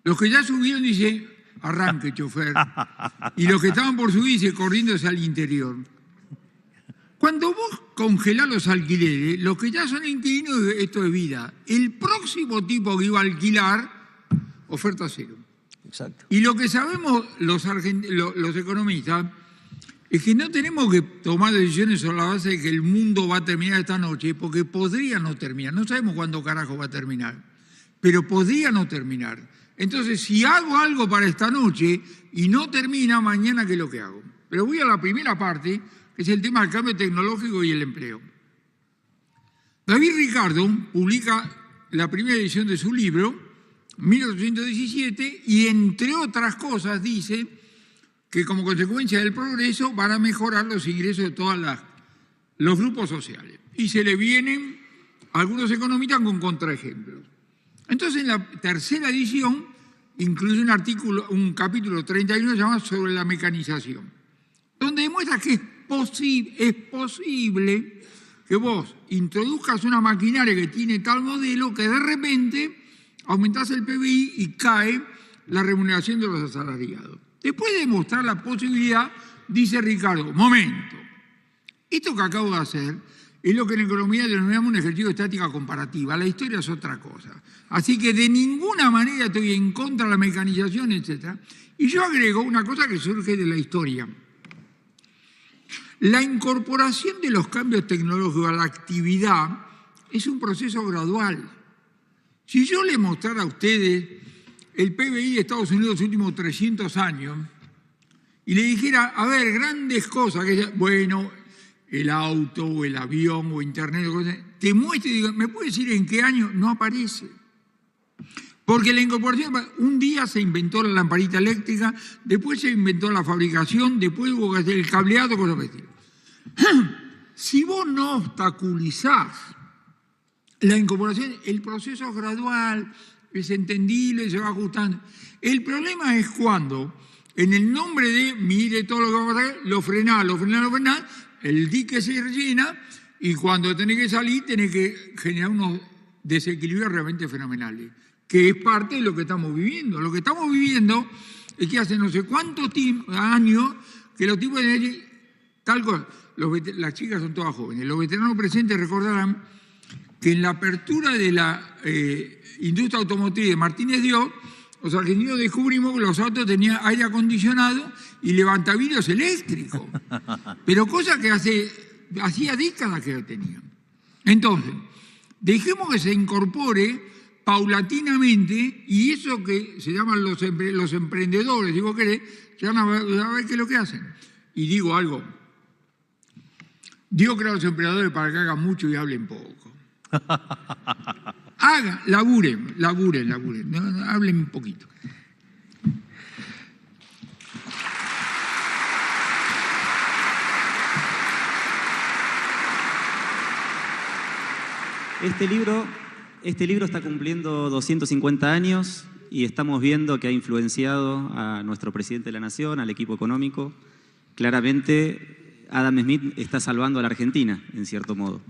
Speaker 4: Los que ya subieron dice, arranque, chofer. Y los que estaban por subir dice, corriéndose al interior. Cuando vos congelás los alquileres, los que ya son inquilinos, esto es vida. El próximo tipo que iba a alquilar, oferta cero.
Speaker 3: Exacto.
Speaker 4: Y lo que sabemos los economistas es que no tenemos que tomar decisiones sobre la base de que el mundo va a terminar esta noche, porque podría no terminar. No sabemos cuándo carajo va a terminar, pero podría no terminar. Entonces, si hago algo para esta noche y no termina, mañana, ¿qué es lo que hago? Pero voy a la primera parte, que es el tema del cambio tecnológico y el empleo. David Ricardo publica la primera edición de su libro, 1817, y entre otras cosas dice que como consecuencia del progreso van a mejorar los ingresos de todos los grupos sociales. Y se le vienen algunos economistas con contraejemplos. Entonces, en la tercera edición incluye un capítulo 31 llamado sobre la mecanización, donde demuestra que es posible que vos introduzcas una maquinaria que tiene tal modelo que de repente aumentás el PBI y cae la remuneración de los asalariados. Después de mostrar la posibilidad, dice Ricardo, momento, esto que acabo de hacer es lo que en economía denominamos un ejercicio de estática comparativa. La historia es otra cosa. Así que de ninguna manera estoy en contra de la mecanización, etc. Y yo agrego una cosa que surge de la historia. La incorporación de los cambios tecnológicos a la actividad es un proceso gradual. Si yo le mostrara a ustedes el PBI de Estados Unidos los últimos 300 años y le dijera, a ver, grandes cosas, bueno, el auto o el avión o internet, te muestro y digo, ¿me puede decir en qué año? No aparece. Porque la incorporación, un día se inventó la lamparita eléctrica, después se inventó la fabricación, después hubo que hacer el cableado, cosas por el estilo. Si vos no obstaculizás la incorporación, el proceso es gradual, es entendible, se va ajustando. El problema es cuando, en el nombre de mire todo lo que vamos a hacer, lo frenás, el dique se rellena y cuando tenés que salir tenés que generar unos desequilibrios realmente fenomenales, que es parte de lo que estamos viviendo. Lo que estamos viviendo es que hace no sé cuántos años que los tipos de tal cosa, las chicas son todas jóvenes, los veteranos presentes recordarán que en la apertura de la industria automotriz de Martínez Dios, los argentinos descubrimos que los autos tenían aire acondicionado y levantavidrios eléctricos, pero cosa que hacía décadas que lo tenían. Entonces, dejemos que se incorpore paulatinamente, y eso que se llaman los emprendedores, digo que van a ver qué es lo que hacen. Y digo algo, Dios crea a los emprendedores para que hagan mucho y hablen poco. Laburen, no, hablen un poquito.
Speaker 2: Este libro está cumpliendo 250 años y estamos viendo que ha influenciado a nuestro presidente de la Nación, al equipo económico. Claramente, Adam Smith está salvando a la Argentina, en cierto modo.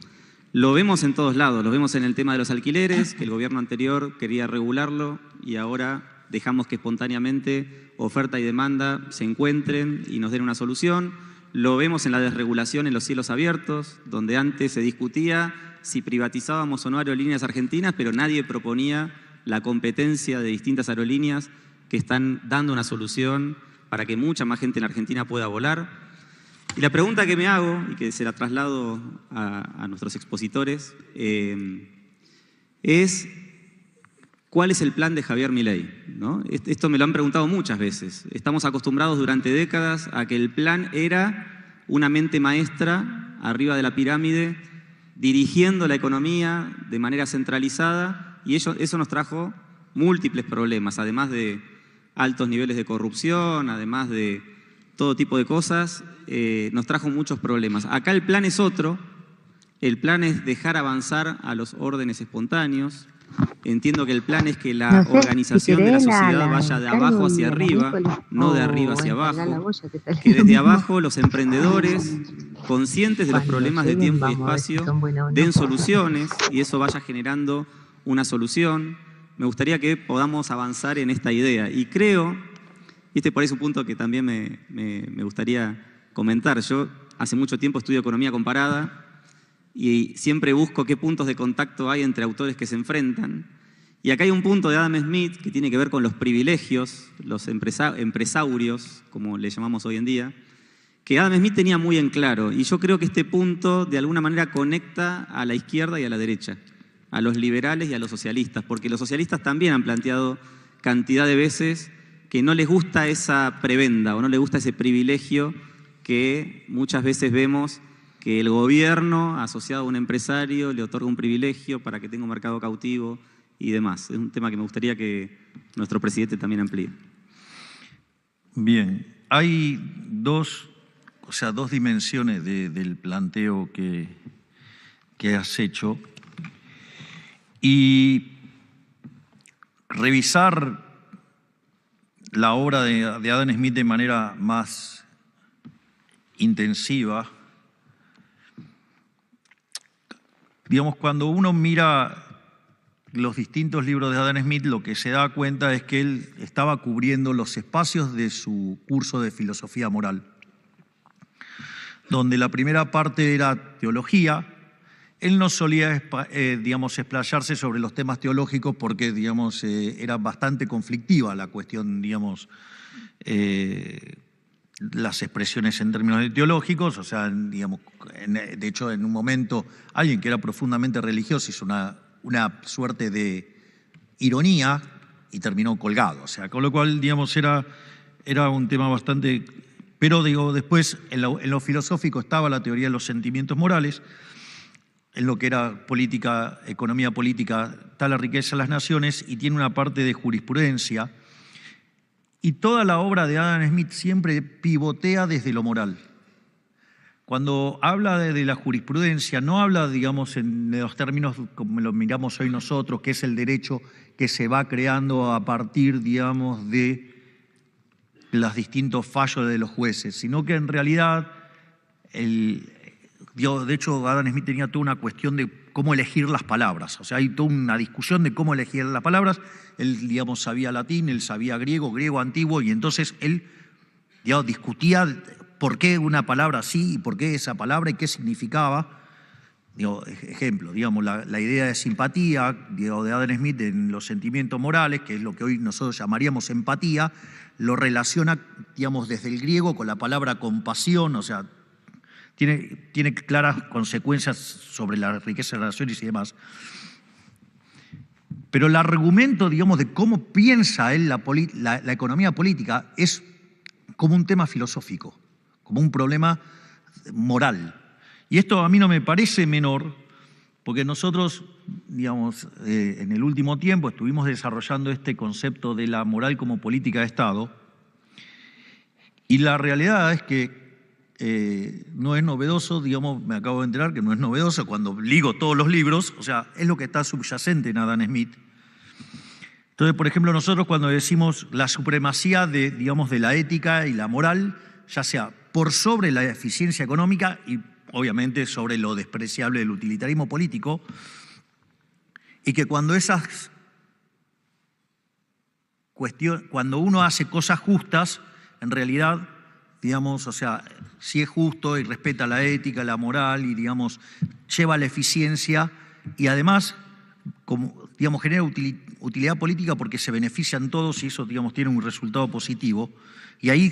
Speaker 2: Lo vemos en todos lados, lo vemos en el tema de los alquileres, que el gobierno anterior quería regularlo y ahora dejamos que espontáneamente oferta y demanda se encuentren y nos den una solución. Lo vemos en la desregulación en los cielos abiertos, donde antes se discutía si privatizábamos o no aerolíneas argentinas, pero nadie proponía la competencia de distintas aerolíneas que están dando una solución para que mucha más gente en Argentina pueda volar. Y la pregunta que me hago, y que se la traslado a nuestros expositores, es ¿cuál es el plan de Javier Milei? ¿No? Esto me lo han preguntado muchas veces. Estamos acostumbrados durante décadas a que el plan era una mente maestra arriba de la pirámide, dirigiendo la economía de manera centralizada, y eso nos trajo múltiples problemas, además de altos niveles de corrupción, además de todo tipo de cosas, nos trajo muchos problemas. Acá el plan es otro, el plan es dejar avanzar a los órdenes espontáneos. Entiendo que el plan es que la organización de la sociedad vaya de abajo hacia arriba, no de arriba hacia abajo, que desde abajo los emprendedores, conscientes de los problemas de tiempo y espacio, den soluciones y eso vaya generando una solución. Me gustaría que podamos avanzar en esta idea y creo, y este por ahí es un punto que también me gustaría comentar. Yo hace mucho tiempo estudio economía comparada y siempre busco qué puntos de contacto hay entre autores que se enfrentan. Y acá hay un punto de Adam Smith que tiene que ver con los privilegios, los empresarios, como le llamamos hoy en día, que Adam Smith tenía muy en claro. Y yo creo que este punto de alguna manera conecta a la izquierda y a la derecha, a los liberales y a los socialistas, porque los socialistas también han planteado cantidad de veces que no les gusta esa prebenda o no les gusta ese privilegio que muchas veces vemos que el gobierno asociado a un empresario le otorga un privilegio para que tenga un mercado cautivo y demás. Es un tema que me gustaría que nuestro presidente también amplíe.
Speaker 3: Bien, hay dos dimensiones del planteo que has hecho y revisar la obra de Adam Smith de manera más intensiva. Digamos, cuando uno mira los distintos libros de Adam Smith, lo que se da cuenta es que él estaba cubriendo los espacios de su curso de filosofía moral, donde la primera parte era teología. Él no solía, explayarse sobre los temas teológicos porque, era bastante conflictiva la cuestión, las expresiones en términos teológicos. O sea, de hecho, en un momento, alguien que era profundamente religioso hizo una suerte de ironía y terminó colgado. O sea, con lo cual, era un tema bastante... Pero, después, en lo filosófico estaba la teoría de los sentimientos morales. En lo que era política, economía política, está la riqueza de las naciones, y tiene una parte de jurisprudencia. Y toda la obra de Adam Smith siempre pivotea desde lo moral. Cuando habla de la jurisprudencia, no habla, en los términos como lo miramos hoy nosotros, que es el derecho que se va creando a partir, de los distintos fallos de los jueces, sino que en realidad, de hecho, Adam Smith tenía toda una cuestión de cómo elegir las palabras. O sea, hay toda una discusión de cómo elegir las palabras. Él, sabía latín, él sabía griego antiguo, y entonces él, discutía por qué una palabra sí y por qué esa palabra y qué significaba. Ejemplo, la idea de simpatía, de Adam Smith en los sentimientos morales, que es lo que hoy nosotros llamaríamos empatía, lo relaciona, desde el griego con la palabra compasión. O sea, tiene claras consecuencias sobre la riqueza de las naciones y demás. Pero el argumento, digamos, de cómo piensa él la economía política es como un tema filosófico, como un problema moral. Y esto a mí no me parece menor, porque nosotros, digamos, en el último tiempo estuvimos desarrollando este concepto de la moral como política de Estado, y la realidad es que no es novedoso, digamos, me acabo de enterar que no es novedoso cuando ligo todos los libros, o sea, es lo que está subyacente en Adam Smith. Entonces, por ejemplo, nosotros cuando decimos la supremacía de, digamos, de la ética y la moral, ya sea por sobre la eficiencia económica y obviamente sobre lo despreciable del utilitarismo político, y que cuando cuando uno hace cosas justas, en realidad, digamos, o sea, si es justo y respeta la ética, la moral y, digamos, lleva la eficiencia y además, como, digamos, genera utilidad política porque se benefician todos y eso, digamos, tiene un resultado positivo. Y ahí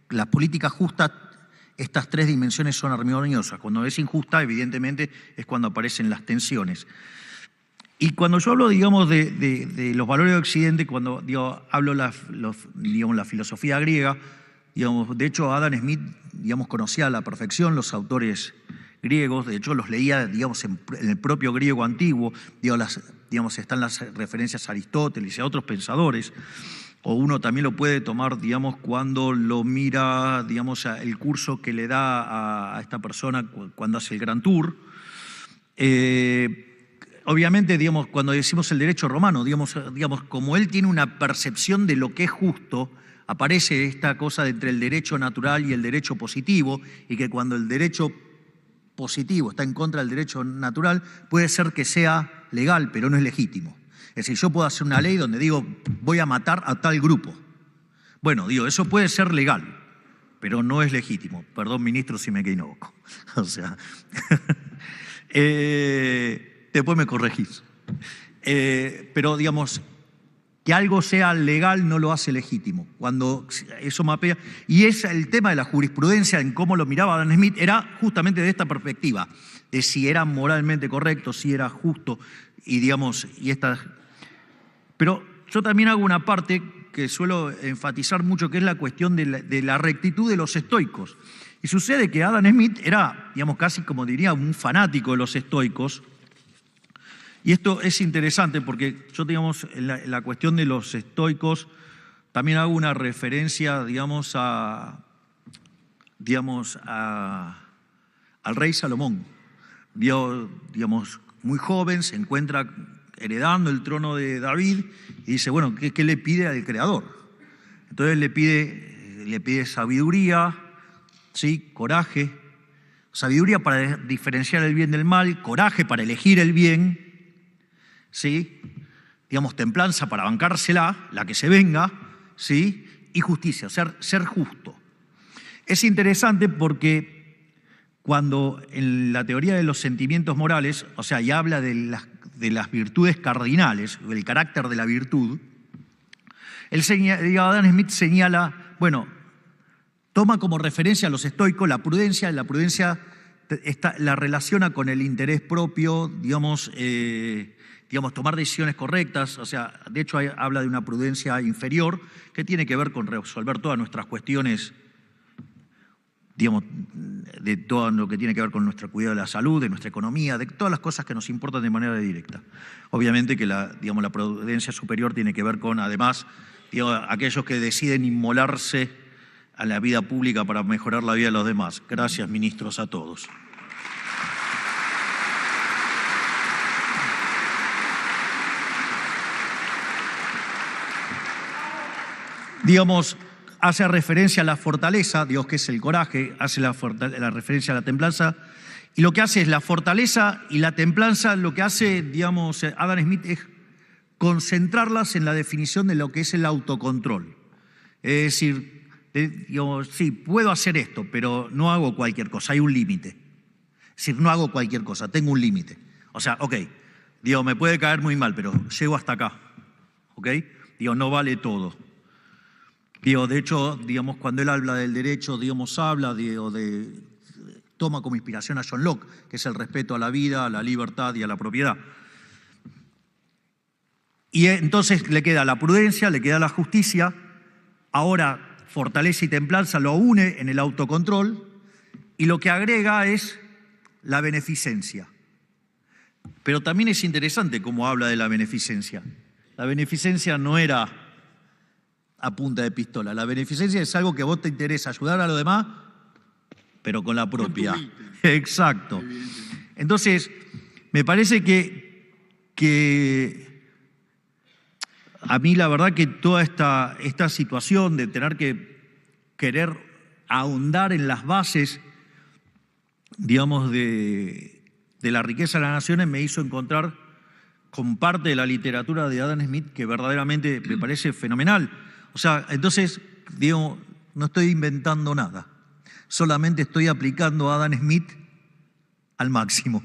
Speaker 3: las políticas justas, estas tres dimensiones son armoniosas. Cuando es injusta, evidentemente, es cuando aparecen las tensiones. Y cuando yo hablo, digamos, de los valores de Occidente, cuando hablo digamos, la filosofía griega, digamos, de hecho Adam Smith, digamos, conocía a la perfección los autores griegos, de hecho los leía, digamos, en el propio griego antiguo, digamos, están las referencias a Aristóteles y a otros pensadores, o uno también lo puede tomar, digamos, cuando lo mira, digamos, el curso que le da a esta persona cuando hace el Gran Tour. Obviamente, digamos, cuando decimos el derecho romano, digamos, como él tiene una percepción de lo que es justo, aparece esta cosa entre el derecho natural y el derecho positivo, y que cuando el derecho positivo está en contra del derecho natural, puede ser que sea legal, pero no es legítimo. Es decir, yo puedo hacer una ley donde digo, voy a matar a tal grupo. Bueno, digo, eso puede ser legal, pero no es legítimo. Perdón, ministro, si me equivoco. O sea, después me corregís. Pero, digamos, que algo sea legal no lo hace legítimo. Cuando eso mapea. Y es el tema de la jurisprudencia, en cómo lo miraba Adam Smith, era justamente de esta perspectiva, de si era moralmente correcto, si era justo, y digamos, Pero yo también hago una parte que suelo enfatizar mucho, que es la cuestión de la rectitud de los estoicos. Y sucede que Adam Smith era, digamos, casi como diría, un fanático de los estoicos. Y esto es interesante porque yo, digamos, en la cuestión de los estoicos, también hago una referencia, digamos, al rey Salomón. Digamos, muy joven, se encuentra heredando el trono de David y dice, bueno, ¿qué le pide al Creador? Entonces le pide sabiduría, ¿sí? Coraje, sabiduría para diferenciar el bien del mal, coraje para elegir el bien, ¿sí? Digamos, templanza para bancársela, la que se venga, ¿sí? Y justicia, ser justo. Es interesante porque cuando en la teoría de los sentimientos morales, o sea, ya habla de las virtudes cardinales, del carácter de la virtud, Adam Smith señala, bueno, toma como referencia a los estoicos la prudencia la relaciona con el interés propio, digamos, tomar decisiones correctas, o sea, de hecho habla de una prudencia inferior que tiene que ver con resolver todas nuestras cuestiones, digamos, de todo lo que tiene que ver con nuestro cuidado de la salud, de nuestra economía, de todas las cosas que nos importan de manera directa. Obviamente que la prudencia superior tiene que ver con, además, aquellos que deciden inmolarse a la vida pública para mejorar la vida de los demás. Gracias, ministros, a todos. Digamos, hace referencia a la fortaleza, Dios que es el coraje, hace la referencia a la templanza, y lo que hace es la fortaleza y la templanza, lo que hace, digamos, Adam Smith es concentrarlas en la definición de lo que es el autocontrol. Es decir, sí, puedo hacer esto, pero no hago cualquier cosa, hay un límite. Es decir, no hago cualquier cosa, tengo un límite. O sea, ok, me puede caer muy mal, pero llego hasta acá, ¿ok? No vale todo. De hecho, digamos, cuando él habla del derecho, digamos, habla toma como inspiración a John Locke, que es el respeto a la vida, a la libertad y a la propiedad. Y entonces le queda la prudencia, le queda la justicia, ahora fortaleza y templanza lo une en el autocontrol, y lo que agrega es la beneficencia. Pero también es interesante cómo habla de la beneficencia. La beneficencia no era a punta de pistola. La beneficencia es algo que a vos te interesa, ayudar a los demás, pero con la propia. Exacto. Entonces, me parece que a mí la verdad que toda esta situación de tener que querer ahondar en las bases, digamos, de la riqueza de las naciones me hizo encontrar con parte de la literatura de Adam Smith que verdaderamente me parece fenomenal. O sea, entonces, digo, no estoy inventando nada, solamente estoy aplicando a Adam Smith al máximo.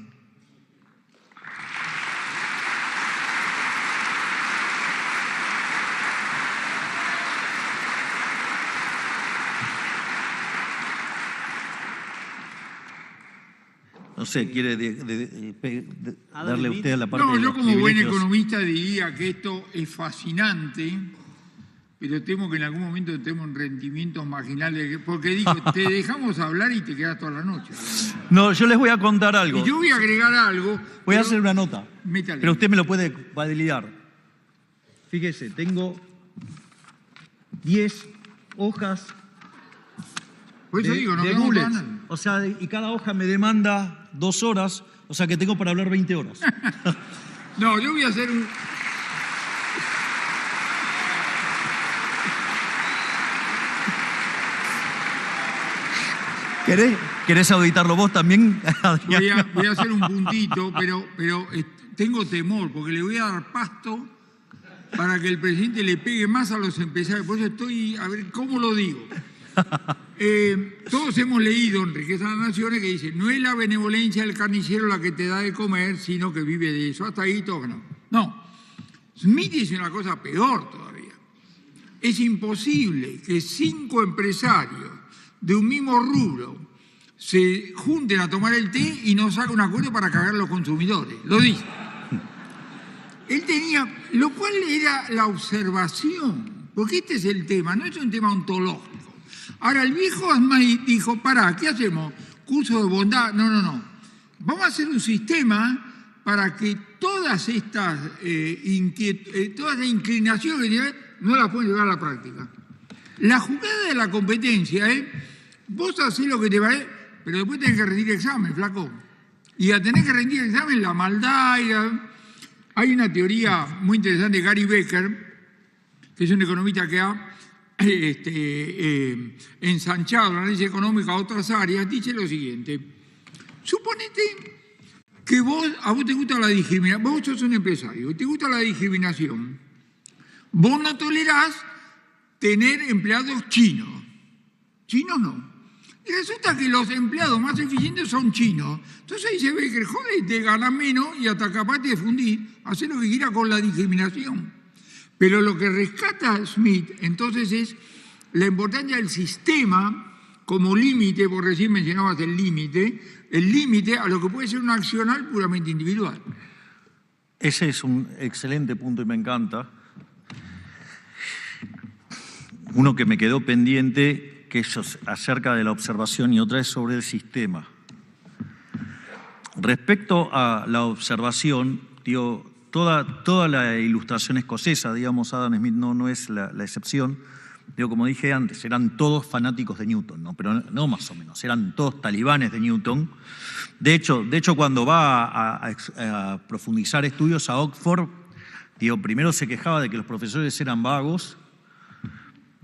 Speaker 3: No sé, ¿quiere darle usted a la parte de los
Speaker 4: yo como buen
Speaker 3: privilegios?
Speaker 4: economista diría que esto es fascinante, pero temo que en algún momento tenemos rendimientos marginales, porque digo, te dejamos hablar y te quedas toda la noche.
Speaker 3: No, yo les voy a contar algo.
Speaker 4: Y yo voy a agregar algo.
Speaker 3: Voy a hacer una nota,
Speaker 4: métale.
Speaker 3: pero usted me lo puede validar. Fíjese, tengo 10 hojas
Speaker 4: Por eso digo, no
Speaker 3: de
Speaker 4: quedamos
Speaker 3: bullets.
Speaker 4: para nada.
Speaker 3: O sea, y cada hoja me demanda 2 horas, o sea que tengo para hablar 20 horas.
Speaker 4: No, yo voy a hacer un...
Speaker 3: ¿Querés auditarlo vos también?
Speaker 4: Voy a hacer un puntito, pero tengo temor, porque le voy a dar pasto para que el presidente le pegue más a los empresarios. Por eso estoy, a ver, ¿cómo lo digo? Todos hemos leído en Riqueza de las Naciones que dice, no es la benevolencia del carnicero la que te da de comer, sino que vive de eso. Hasta ahí todo no. No. Smith dice una cosa peor todavía. Es imposible que 5 empresarios de un mismo rubro se junten a tomar el té y no saquen un acuerdo para cagar a los consumidores. Lo dice. Él tenía, lo cual era la observación, porque este es el tema, no es un tema ontológico. Ahora, el viejo Smith dijo, pará, ¿qué hacemos? ¿Curso de bondad? No. Vamos a hacer un sistema para que todas estas todas las inclinaciones que tienen, no las pueden llevar a la práctica. La jugada de la competencia es, vos hacés lo que te parece, pero después tenés que rendir examen, flaco. Y a tener que rendir examen, la maldad... Hay una teoría muy interesante de Gary Becker, que es un economista que ha ensanchado la análisis económica a otras áreas. Dice lo siguiente: suponete que a vos te gusta la discriminación, vos sos un empresario y te gusta la discriminación, vos no tolerás tener empleados chinos no. Y resulta que los empleados más eficientes son chinos. Entonces dice Becker, joder, te ganas menos y hasta capaz de fundir, hacer lo que quiera con la discriminación. Pero lo que rescata Smith entonces es la importancia del sistema como límite, vos recién mencionabas el límite a lo que puede ser un accionar puramente individual.
Speaker 3: Ese es un excelente punto y me encanta. Uno que me quedó pendiente, que es acerca de la observación, y otra es sobre el sistema. Respecto a la observación, digo, toda la ilustración escocesa, digamos, Adam Smith no es la excepción. Digo, como dije antes, eran todos fanáticos de Newton, ¿no? Pero no más o menos, eran todos talibanes de Newton. De hecho cuando va a profundizar estudios a Oxford, digo, primero se quejaba de que los profesores eran vagos.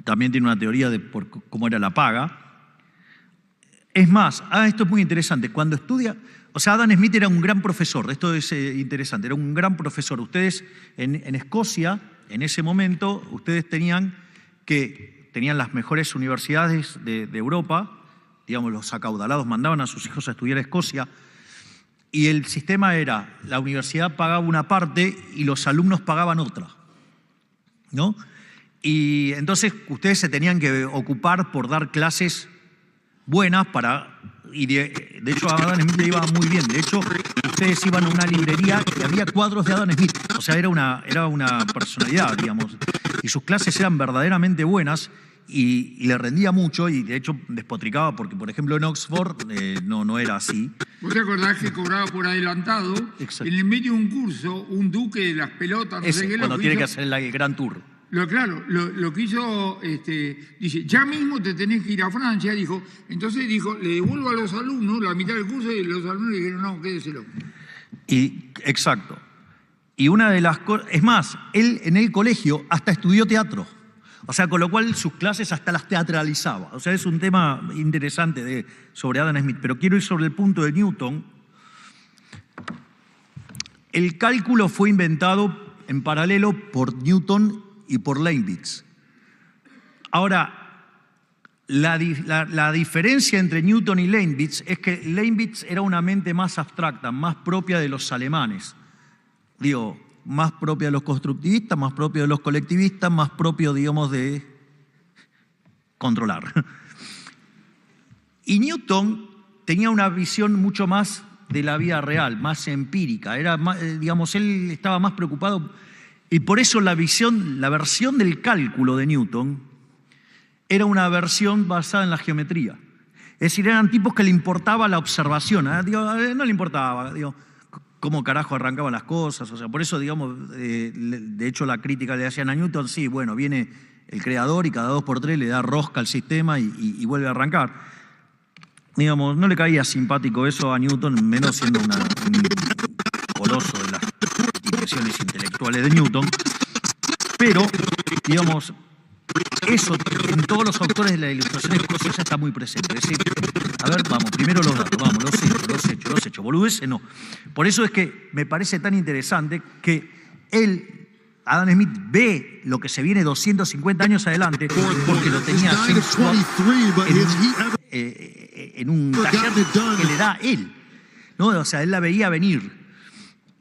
Speaker 3: También tiene una teoría de cómo era la paga. Es más, esto es muy interesante, cuando estudia... O sea, Adam Smith era un gran profesor, esto es interesante, era un gran profesor. Ustedes en Escocia, en ese momento, ustedes tenían las mejores universidades de Europa, digamos, los acaudalados mandaban a sus hijos a estudiar a Escocia, y el sistema era, la universidad pagaba una parte y los alumnos pagaban otra, ¿no? Y entonces ustedes se tenían que ocupar por dar clases buenas y de hecho a Adam Smith le iba muy bien. De hecho, ustedes iban a una librería y había cuadros de Adam Smith. O sea, era una personalidad, digamos. Y sus clases eran verdaderamente buenas y le rendía mucho y de hecho despotricaba porque, por ejemplo, en Oxford no era así.
Speaker 4: ¿Vos te acordás que cobraba por adelantado?
Speaker 3: Exacto.
Speaker 4: En el medio de un curso, un duque de las pelotas, no sé qué,
Speaker 3: cuando tiene que hacer el Gran Tour.
Speaker 4: Lo que hizo, dice, ya mismo te tenés que ir a Francia, dijo. Entonces dijo, le devuelvo a los alumnos la mitad del curso y los alumnos le dijeron, no, quédeselo.
Speaker 3: Exacto. Y una de las cosas, es más, él en el colegio hasta estudió teatro. O sea, con lo cual sus clases hasta las teatralizaba. O sea, es un tema interesante sobre Adam Smith. Pero quiero ir sobre el punto de Newton. El cálculo fue inventado en paralelo por Newton y por Leibniz. Ahora, la diferencia entre Newton y Leibniz es que Leibniz era una mente más abstracta, más propia de los alemanes. Digo, más propia de los constructivistas, más propio de los colectivistas, más propio, digamos, de controlar. Y Newton tenía una visión mucho más de la vida real, más empírica. Era más, digamos, él estaba más preocupado y por eso la versión del cálculo de Newton era una versión basada en la geometría. Es decir, eran tipos que le importaba la observación. No le importaba, cómo carajo arrancaban las cosas. O sea, por eso, digamos, de hecho la crítica le hacían a Newton, sí, bueno, viene el creador y cada 2 por 3 le da rosca al sistema y vuelve a arrancar. Digamos, no le caía simpático eso a Newton, menos siendo un coloso de las dimensiones intelectuales de Newton. Pero, digamos, eso en todos los autores de la Ilustración escocesa está muy presente. Es decir, a ver, vamos, primero los datos, vamos, los hechos, boludeces no. Por eso es que me parece tan interesante que Adam Smith, ve lo que se viene 250 años adelante porque lo tenía en un taller que le da él, ¿no? O sea, él la veía venir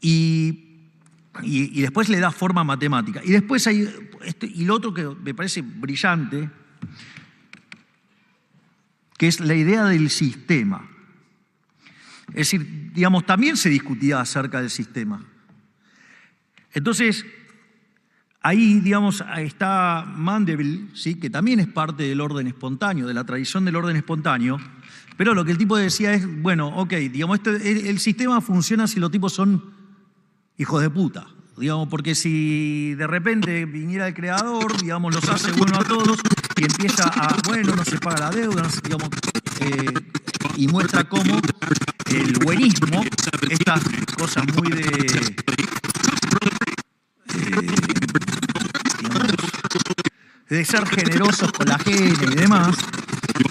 Speaker 3: y después le da forma matemática. Y después hay y lo otro que me parece brillante, que es la idea del sistema. Es decir, digamos, también se discutía acerca del sistema. Entonces, ahí, digamos, está Mandeville, ¿sí? Que también es parte del orden espontáneo, de la tradición del orden espontáneo, pero lo que el tipo decía es, bueno, ok, digamos, el sistema funciona si los tipos son hijos de puta. Digamos, porque si de repente viniera el creador, digamos, los hace bueno a todos y empieza bueno, no se paga la deuda, digamos, y muestra cómo el buenismo, estas cosas muy de ser generosos con la gente y demás,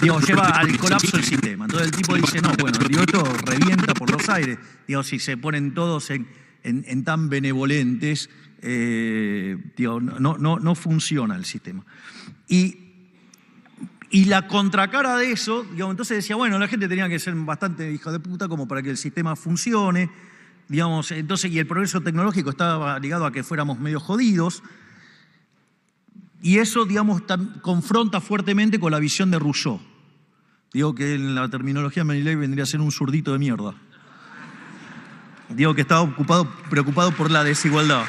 Speaker 3: digamos, lleva al colapso del sistema. Entonces el tipo dice, no, bueno, digo, esto revienta por los aires, digamos, si se ponen todos en tan benevolentes, no funciona el sistema. Y la contracara de eso, digamos, entonces decía, bueno, la gente tenía que ser bastante hija de puta como para que el sistema funcione, digamos, entonces, y el progreso tecnológico estaba ligado a que fuéramos medio jodidos, y eso, digamos, confronta fuertemente con la visión de Rousseau. Digo que en la terminología de Menilei vendría a ser un zurdito de mierda. Digo que estaba preocupado por la desigualdad.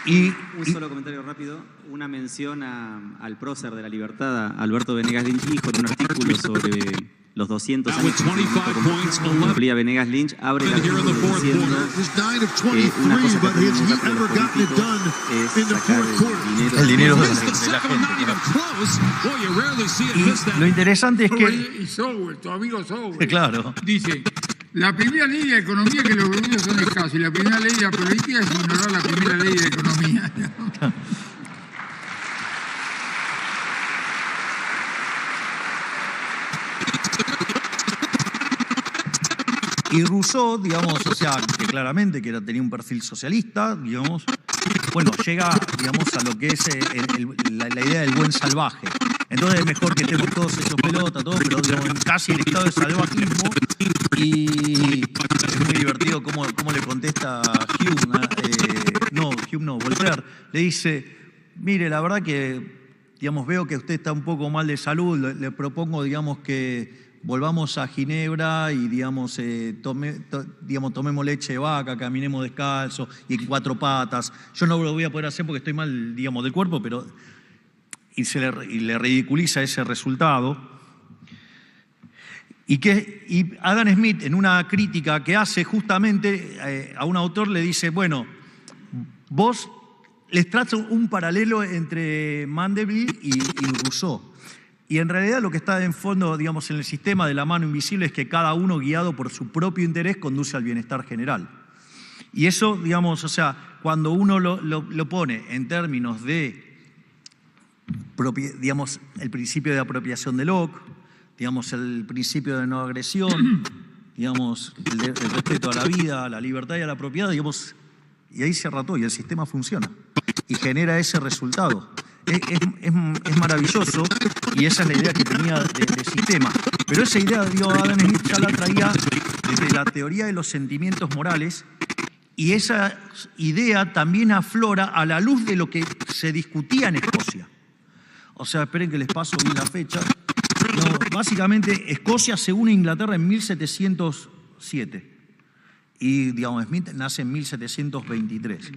Speaker 2: Un solo comentario rápido, una mención al prócer de la libertad, a Alberto Venegas Lynch, con un artículo sobre los 200 años que cumplía Venegas Lynch, abre el artículo diciendo que una cosa que aprendemos de los políticos es sacar el dinero de la gente.
Speaker 3: Y lo interesante es que...
Speaker 4: Y Sowell, tu amigo Sowell,
Speaker 3: claro,
Speaker 4: dice, la primera ley de la economía es que los recursos son escasos y la primera ley de la política es ignorar la primera ley de la economía.
Speaker 3: Y Rousseau, digamos, o sea, que claramente tenía un perfil socialista, digamos, bueno, llega, digamos, a lo que es la idea del buen salvaje. Entonces es mejor que estemos todos hechos pelota, todos, pero digamos, casi en estado de salvajismo. Y es muy divertido cómo le contesta Hume, Voltaire. Le dice, mire, la verdad que, digamos, veo que usted está un poco mal de salud, le propongo, digamos, que volvamos a Ginebra y, digamos, tomemos leche de vaca, caminemos descalzos y en 4 patas. Yo no lo voy a poder hacer porque estoy mal, digamos, del cuerpo, pero... Y le ridiculiza ese resultado. Y Adam Smith, en una crítica que hace justamente a un autor, le dice, bueno, vos les trazo un paralelo entre Mandeville y Rousseau. Y en realidad lo que está en fondo, digamos, en el sistema de la mano invisible es que cada uno, guiado por su propio interés, conduce al bienestar general. Y eso, digamos, o sea, cuando uno lo pone en términos de, digamos, el principio de apropiación de Locke, digamos, el principio de no agresión, digamos, el respeto a la vida, a la libertad y a la propiedad, digamos, y ahí cierra todo y el sistema funciona y genera ese resultado. Es maravilloso y esa es la idea que tenía del sistema. Pero esa idea, digo, Adam Smith ya la traía desde la teoría de los sentimientos morales y esa idea también aflora a la luz de lo que se discutía en Escocia. O sea, esperen que les paso bien la fecha. No, básicamente, Escocia se une a Inglaterra en 1707 y, digamos, Smith nace en 1723.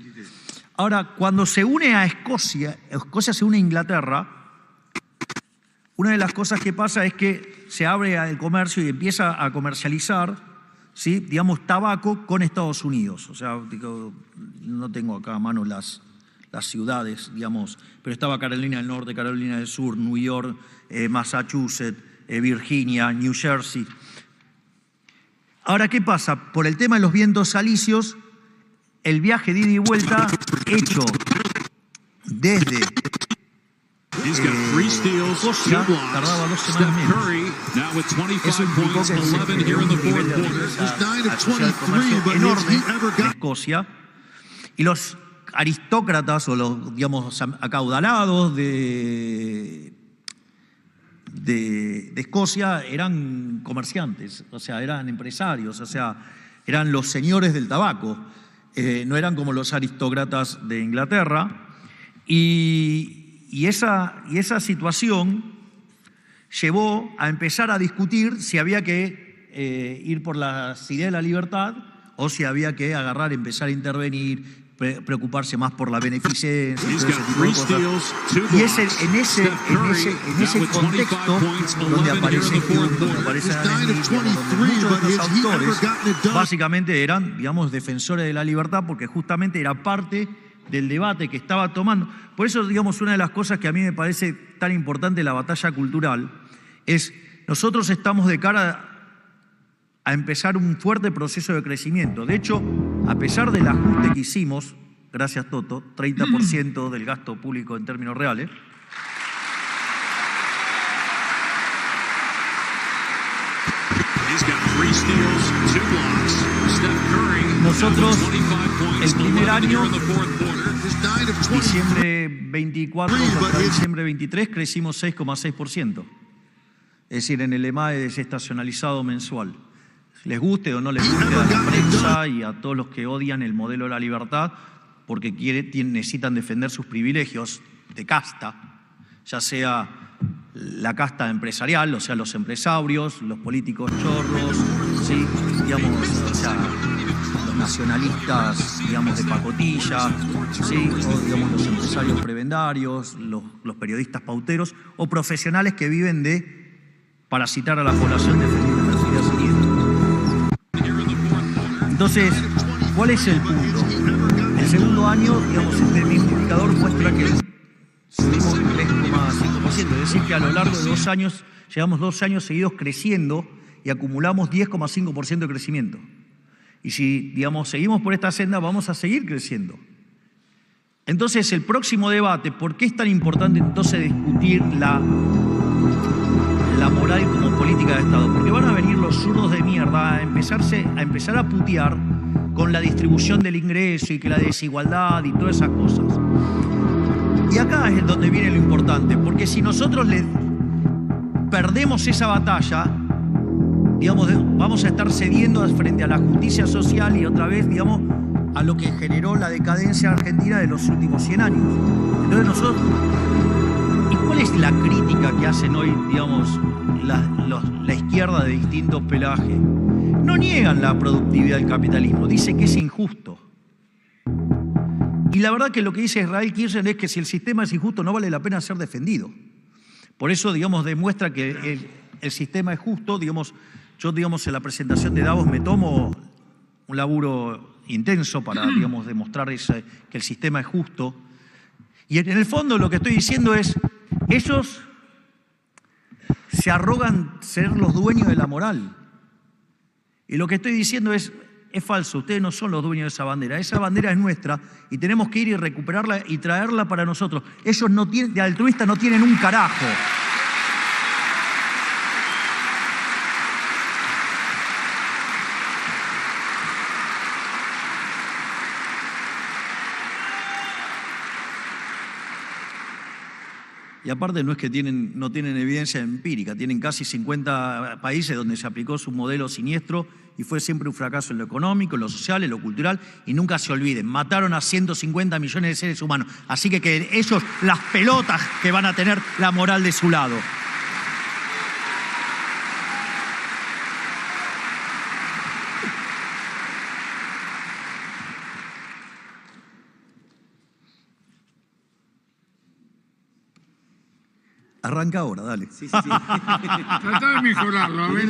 Speaker 3: Ahora, cuando se une a Escocia se une a Inglaterra, una de las cosas que pasa es que se abre el comercio y empieza a comercializar, ¿sí?, digamos, tabaco con Estados Unidos. O sea, digo, no tengo acá a mano las ciudades, digamos, pero estaba Carolina del Norte, Carolina del Sur, New York, Massachusetts, Virginia, New Jersey. Ahora, ¿qué pasa? Por el tema de los vientos alisios, el viaje de ida y vuelta hecho desde Escocia tardaba 2 semanas menos. Eso implicó que se generó un nivel de comercio enorme en Escocia y los aristócratas o los, digamos, acaudalados de Escocia eran comerciantes, o sea, eran empresarios, o sea, eran los señores del tabaco, no eran como los aristócratas de Inglaterra. Y esa situación llevó a empezar a discutir si había que ir por las ideas de la libertad o si había que empezar a intervenir, preocuparse más por la beneficencia y todo ese tipo de cosas. Y es en ese contexto donde aparece Hume, donde aparece Adam Smith, donde muchos de los autores básicamente eran, digamos, defensores de la libertad porque justamente era parte del debate que estaba tomando. Por eso, digamos, una de las cosas que a mí me parece tan importante en la batalla cultural es nosotros estamos de cara a empezar un fuerte proceso de crecimiento. De hecho, a pesar del ajuste que hicimos, gracias Toto, 30% del gasto público en términos reales, nosotros el primer año, diciembre 24 contra diciembre 23, crecimos 6,6%. Es decir, en el EMAE desestacionalizado mensual. Les guste o no les guste a la prensa y a todos los que odian el modelo de la libertad porque necesitan defender sus privilegios de casta, ya sea la casta empresarial, o sea, los empresarios, los políticos chorros, ¿sí?, digamos, o sea, los nacionalistas, digamos, de pacotilla, ¿sí?, o, digamos, los empresarios prebendarios, los periodistas pauteros o profesionales que viven de parasitar a la población defendiendo las ideas unidas. Entonces, ¿cuál es el punto? El segundo año, digamos, este mismo indicador muestra que subimos 3,5%, es decir, que a lo largo de 2 años, llevamos 2 años seguidos creciendo y acumulamos 10,5% de crecimiento. Y si, digamos, seguimos por esta senda, vamos a seguir creciendo. Entonces, el próximo debate, ¿por qué es tan importante entonces discutir la moral como política de Estado? Porque van a venir los zurdos de mierda a empezar a putear con la distribución del ingreso y que la desigualdad y todas esas cosas. Y acá es donde viene lo importante, porque si nosotros perdemos esa batalla, digamos, vamos a estar cediendo frente a la justicia social y otra vez, digamos, a lo que generó la decadencia argentina de los últimos 100 años. Entonces nosotros... ¿Cuál es la crítica que hacen hoy, digamos, la izquierda de distintos pelajes? No niegan la productividad del capitalismo, dicen que es injusto. Y la verdad que lo que dice Israel Kirchner es que si el sistema es injusto no vale la pena ser defendido. Por eso, digamos, demuestra que el sistema es justo. Digamos, yo, digamos, en la presentación de Davos me tomo un laburo intenso para, digamos, demostrar que el sistema es justo. Y en el fondo lo que estoy diciendo es, ellos se arrogan ser los dueños de la moral. Y lo que estoy diciendo es falso, ustedes no son los dueños de esa bandera es nuestra y tenemos que ir y recuperarla y traerla para nosotros. Ellos no tienen, de altruistas no tienen un carajo. Y aparte no es que no tienen evidencia empírica, tienen casi 50 países donde se aplicó su modelo siniestro y fue siempre un fracaso en lo económico, en lo social, en lo cultural, y nunca se olviden, mataron a 150 millones de seres humanos. Así que ellos, las pelotas que van a tener la moral de su lado. Arranca ahora, dale.
Speaker 2: Sí.
Speaker 4: Tratá de mejorarlo, a ver.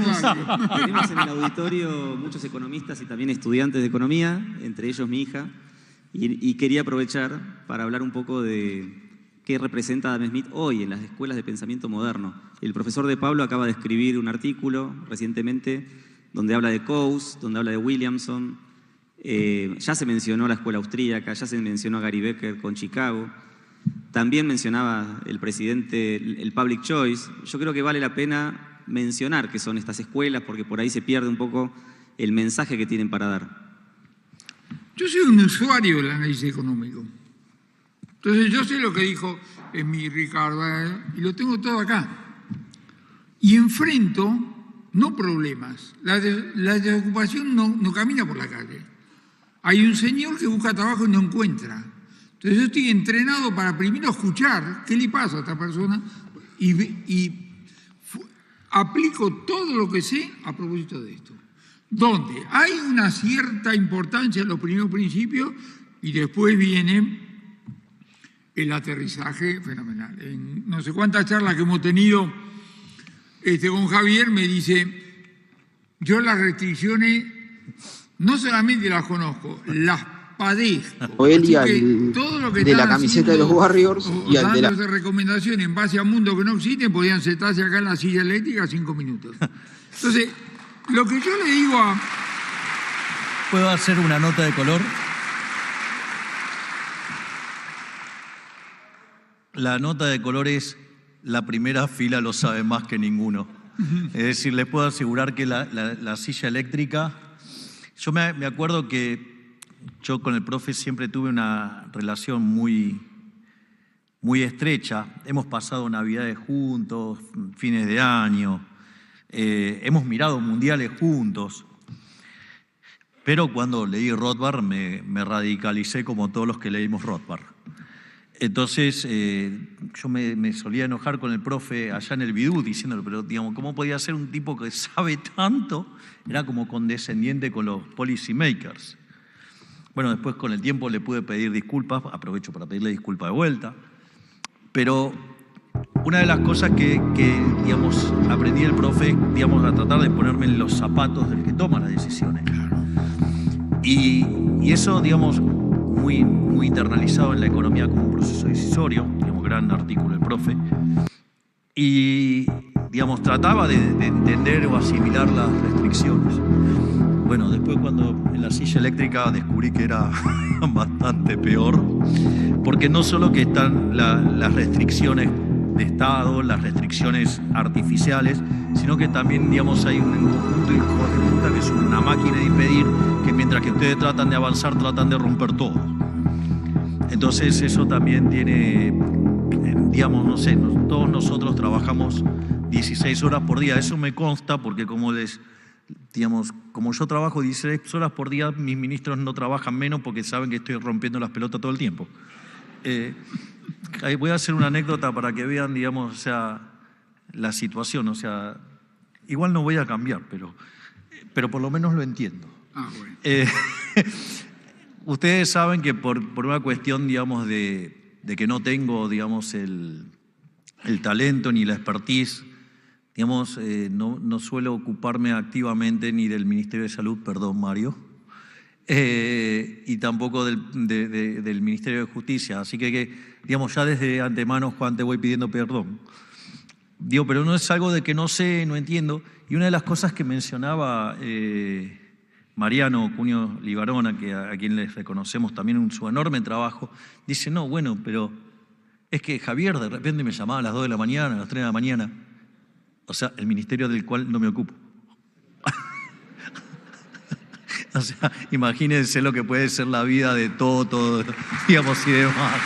Speaker 2: Tenemos en el auditorio muchos economistas y también estudiantes de economía, entre ellos mi hija, y quería aprovechar para hablar un poco de qué representa Adam Smith hoy en las escuelas de pensamiento moderno. El profesor De Pablo acaba de escribir un artículo recientemente donde habla de Coase, donde habla de Williamson. Ya se mencionó la escuela austríaca, ya se mencionó a Gary Becker con Chicago. También mencionaba el presidente el public choice. Yo creo que vale la pena mencionar qué son estas escuelas porque por ahí se pierde un poco el mensaje que tienen para dar.
Speaker 4: Yo soy un usuario del análisis económico. Entonces yo sé lo que dijo mi Ricardo y lo tengo todo acá. Y enfrento, no problemas. La desocupación no camina por la calle. Hay un señor que busca trabajo y no encuentra. Entonces yo estoy entrenado para primero escuchar qué le pasa a esta persona y aplico todo lo que sé a propósito de esto. Donde hay una cierta importancia en los primeros principios y después viene el aterrizaje fenomenal. En no sé cuántas charlas que hemos tenido con Javier me dice, yo las restricciones no solamente las conozco, las padezco.
Speaker 5: Él y al de la camiseta de los Warriors y al de la
Speaker 4: recomendación en base a mundo que no existe, podían sentarse acá en la silla eléctrica 5 minutos. Entonces, lo que yo le digo a...
Speaker 3: ¿Puedo hacer una nota de color? La nota de color es la primera fila lo sabe más que ninguno. Es decir, les puedo asegurar que la silla eléctrica... Yo me acuerdo que yo con el profe siempre tuve una relación muy estrecha. Hemos pasado navidades juntos, fines de año, hemos mirado mundiales juntos. Pero cuando leí Rothbard me radicalicé como todos los que leímos Rothbard. Entonces yo me solía enojar con el profe allá en el Bidú diciéndole, pero digamos, ¿cómo podía ser un tipo que sabe tanto? Era como condescendiente con los policy makers. Bueno, después con el tiempo le pude pedir disculpas, aprovecho para pedirle disculpas de vuelta, pero una de las cosas que digamos, aprendí del profe, digamos, a tratar de ponerme en los zapatos del que toma las decisiones. Y eso, digamos, muy internalizado en la economía como un proceso decisorio, digamos, gran artículo del profe, y, digamos, trataba de entender o asimilar las restricciones. Bueno, después cuando en la silla eléctrica descubrí que era bastante peor, porque no solo que están las restricciones de Estado, las restricciones artificiales, sino que también, digamos, hay un conjunto de hijos de puta que es una máquina de impedir que mientras que ustedes tratan de avanzar, tratan de romper todo. Entonces eso también tiene, digamos, no sé, todos nosotros trabajamos 16 horas por día, eso me consta porque como yo trabajo 16 horas por día, mis ministros no trabajan menos porque saben que estoy rompiendo las pelotas todo el tiempo. Voy a hacer una anécdota para que vean, digamos, o sea, la situación. O sea, igual no voy a cambiar, pero por lo menos lo entiendo.
Speaker 4: Bueno.
Speaker 3: Ustedes saben que por una cuestión, digamos, de que no tengo, digamos, el talento ni la expertise, digamos, no suelo ocuparme activamente ni del Ministerio de Salud, perdón, Mario, y tampoco del Ministerio de Justicia. Así que, digamos, ya desde antemano, Juan, te voy pidiendo perdón. Digo, pero no es algo de que no sé, no entiendo. Y una de las cosas que mencionaba Mariano Cunio Libarona, a quien les reconocemos también su enorme trabajo, dice, no, bueno, pero es que Javier de repente me llamaba a las 2 de la mañana, a las 3 de la mañana. O sea, el ministerio del cual no me ocupo. O sea, imagínense lo que puede ser la vida de todo, digamos, y demás.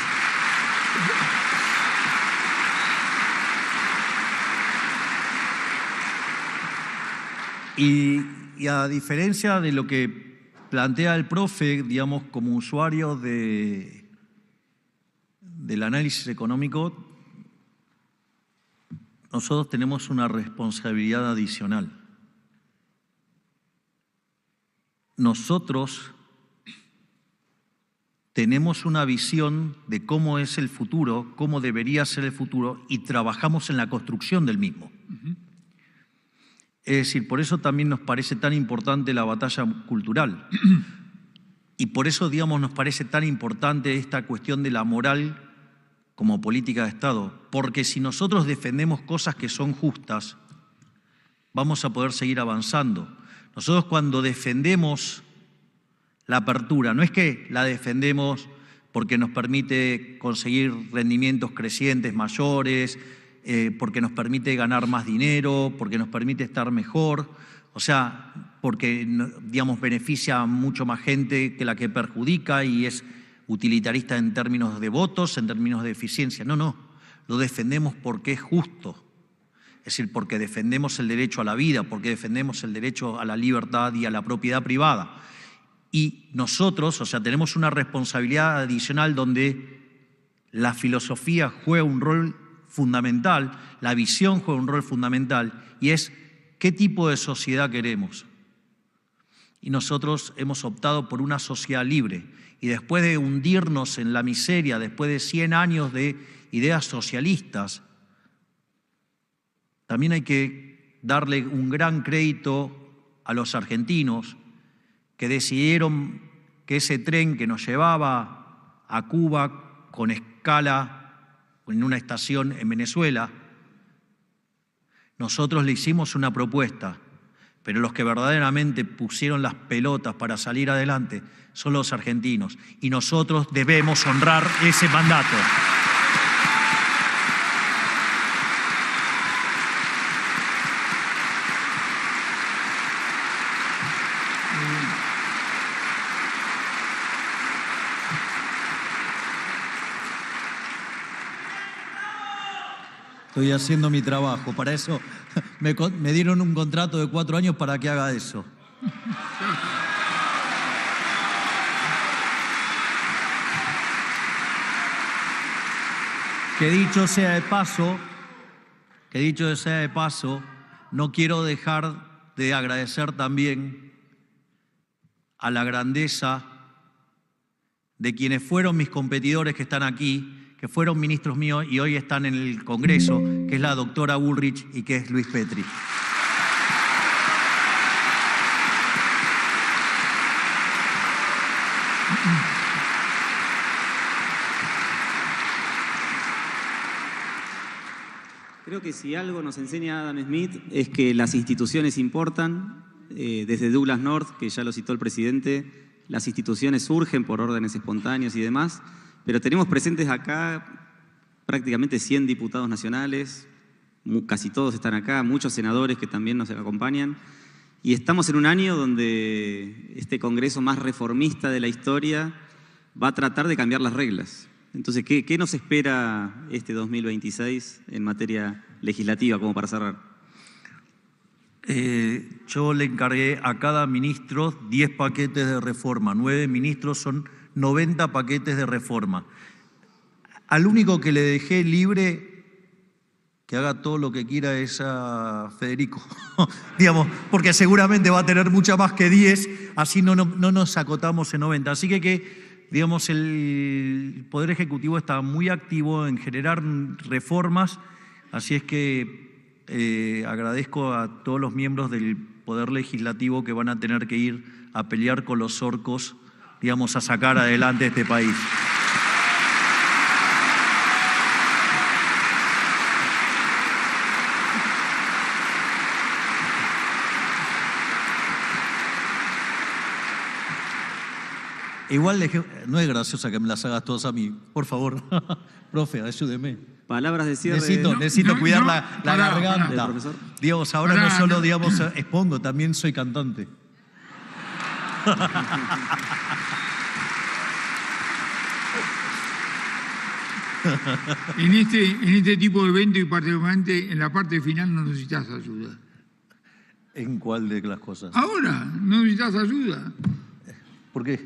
Speaker 3: Y a diferencia de lo que plantea el profe, digamos, como usuario del análisis económico, nosotros tenemos una responsabilidad adicional. Nosotros tenemos una visión de cómo es el futuro, cómo debería ser el futuro, y trabajamos en la construcción del mismo. Es decir, por eso también nos parece tan importante la batalla cultural. Y por eso, digamos, nos parece tan importante esta cuestión de la moral como política de Estado. Porque si nosotros defendemos cosas que son justas, vamos a poder seguir avanzando. Nosotros cuando defendemos la apertura, no es que la defendemos porque nos permite conseguir rendimientos crecientes mayores, porque nos permite ganar más dinero, porque nos permite estar mejor, o sea, porque, digamos, beneficia a mucho más gente que la que perjudica y es utilitarista en términos de votos, en términos de eficiencia. No, lo defendemos porque es justo, es decir, porque defendemos el derecho a la vida, porque defendemos el derecho a la libertad y a la propiedad privada. Y nosotros, o sea, tenemos una responsabilidad adicional donde la filosofía juega un rol fundamental, la visión juega un rol fundamental, y es qué tipo de sociedad queremos. Y nosotros hemos optado por una sociedad libre. Y después de hundirnos en la miseria, después de 100 años de ideas socialistas, también hay que darle un gran crédito a los argentinos que decidieron que ese tren que nos llevaba a Cuba con escala en una estación en Venezuela, nosotros le hicimos una propuesta, pero los que verdaderamente pusieron las pelotas para salir adelante son los argentinos, y nosotros debemos honrar ese mandato. Estoy haciendo mi trabajo. Para eso me dieron un contrato de 4 años para que haga eso. Que dicho sea de paso, no quiero dejar de agradecer también a la grandeza de quienes fueron mis competidores que están aquí, que fueron ministros míos y hoy están en el Congreso, que es la doctora Bullrich y que es Luis Petri.
Speaker 2: Creo que si algo nos enseña Adam Smith es que las instituciones importan. Desde Douglass North, que ya lo citó el presidente, las instituciones surgen por órdenes espontáneos y demás, pero tenemos presentes acá prácticamente 100 diputados nacionales, casi todos están acá, muchos senadores que también nos acompañan, y estamos en un año donde este Congreso más reformista de la historia va a tratar de cambiar las reglas. Entonces, ¿qué nos espera este 2026 en materia legislativa, como para cerrar?
Speaker 3: Yo le encargué a cada ministro 10 paquetes de reforma. 9 ministros son 90 paquetes de reforma. Al único que le dejé libre que haga todo lo que quiera es a Federico, digamos, porque seguramente va a tener mucha más que 10, así no nos acotamos en 90. Así que digamos, el Poder Ejecutivo está muy activo en generar reformas, así es que agradezco a todos los miembros del Poder Legislativo que van a tener que ir a pelear con los orcos, digamos, a sacar adelante este país. Igual no es graciosa que me las hagas todas a mí. Por favor, profe, ayúdeme.
Speaker 2: Palabras de cierre.
Speaker 3: Necesito cuidar la garganta.
Speaker 2: Profesor.
Speaker 3: Digamos, ahora no solo digamos, expongo, también soy cantante.
Speaker 4: En este tipo de evento y particularmente en la parte final no necesitas ayuda.
Speaker 3: ¿En cuál de las cosas?
Speaker 4: Ahora no necesitas ayuda.
Speaker 3: ¿Por qué?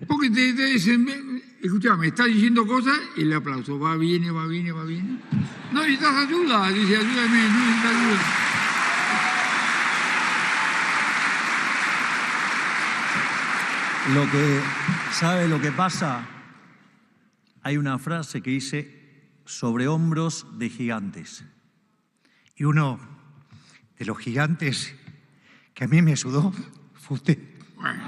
Speaker 4: Porque te dicen, escuchame, está diciendo cosas y el aplauso va, viene. No necesitas ayuda, dice, ayúdame, no necesitas ayuda.
Speaker 3: ¿Sabe lo que pasa? Hay una frase que dice, sobre hombros de gigantes. Y uno de los gigantes que a mí me ayudó fue usted.
Speaker 4: Bueno.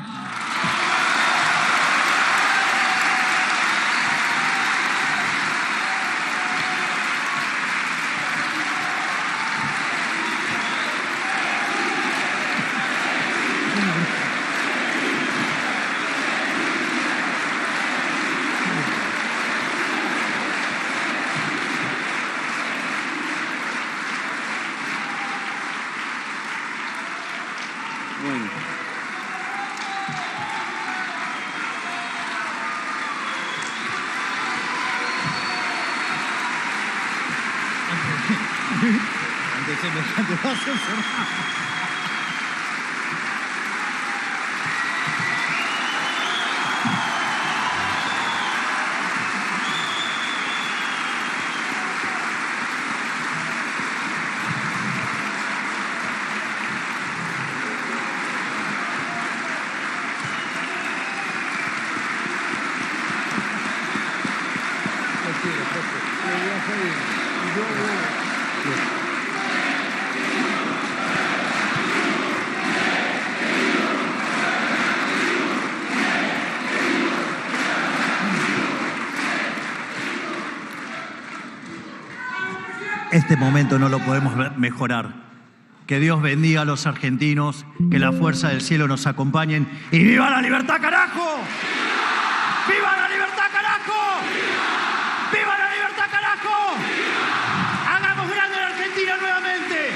Speaker 3: Ante semejante paso, este momento no lo podemos mejorar. Que Dios bendiga a los argentinos, que la fuerza del cielo nos acompañen. ¡Y viva la libertad, carajo! ¡Viva la libertad, carajo! ¡Viva la libertad, carajo! ¡Hagamos grande la Argentina nuevamente!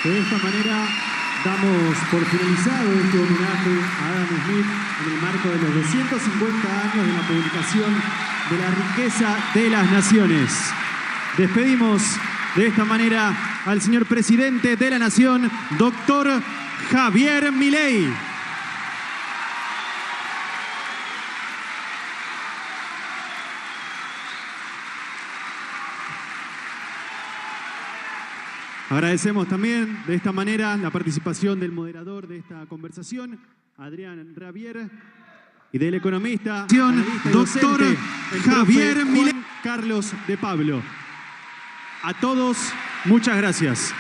Speaker 1: De esta manera damos por finalizado este homenaje a Adam Smith en el marco de los 250 años de la publicación de La riqueza de las naciones. Despedimos de esta manera al señor presidente de la Nación, doctor Javier Milei. Agradecemos también de esta manera la participación del moderador de esta conversación, Adrián Rabier, y del economista, doctor Javier Milei, Carlos de Pablo. A todos, muchas gracias.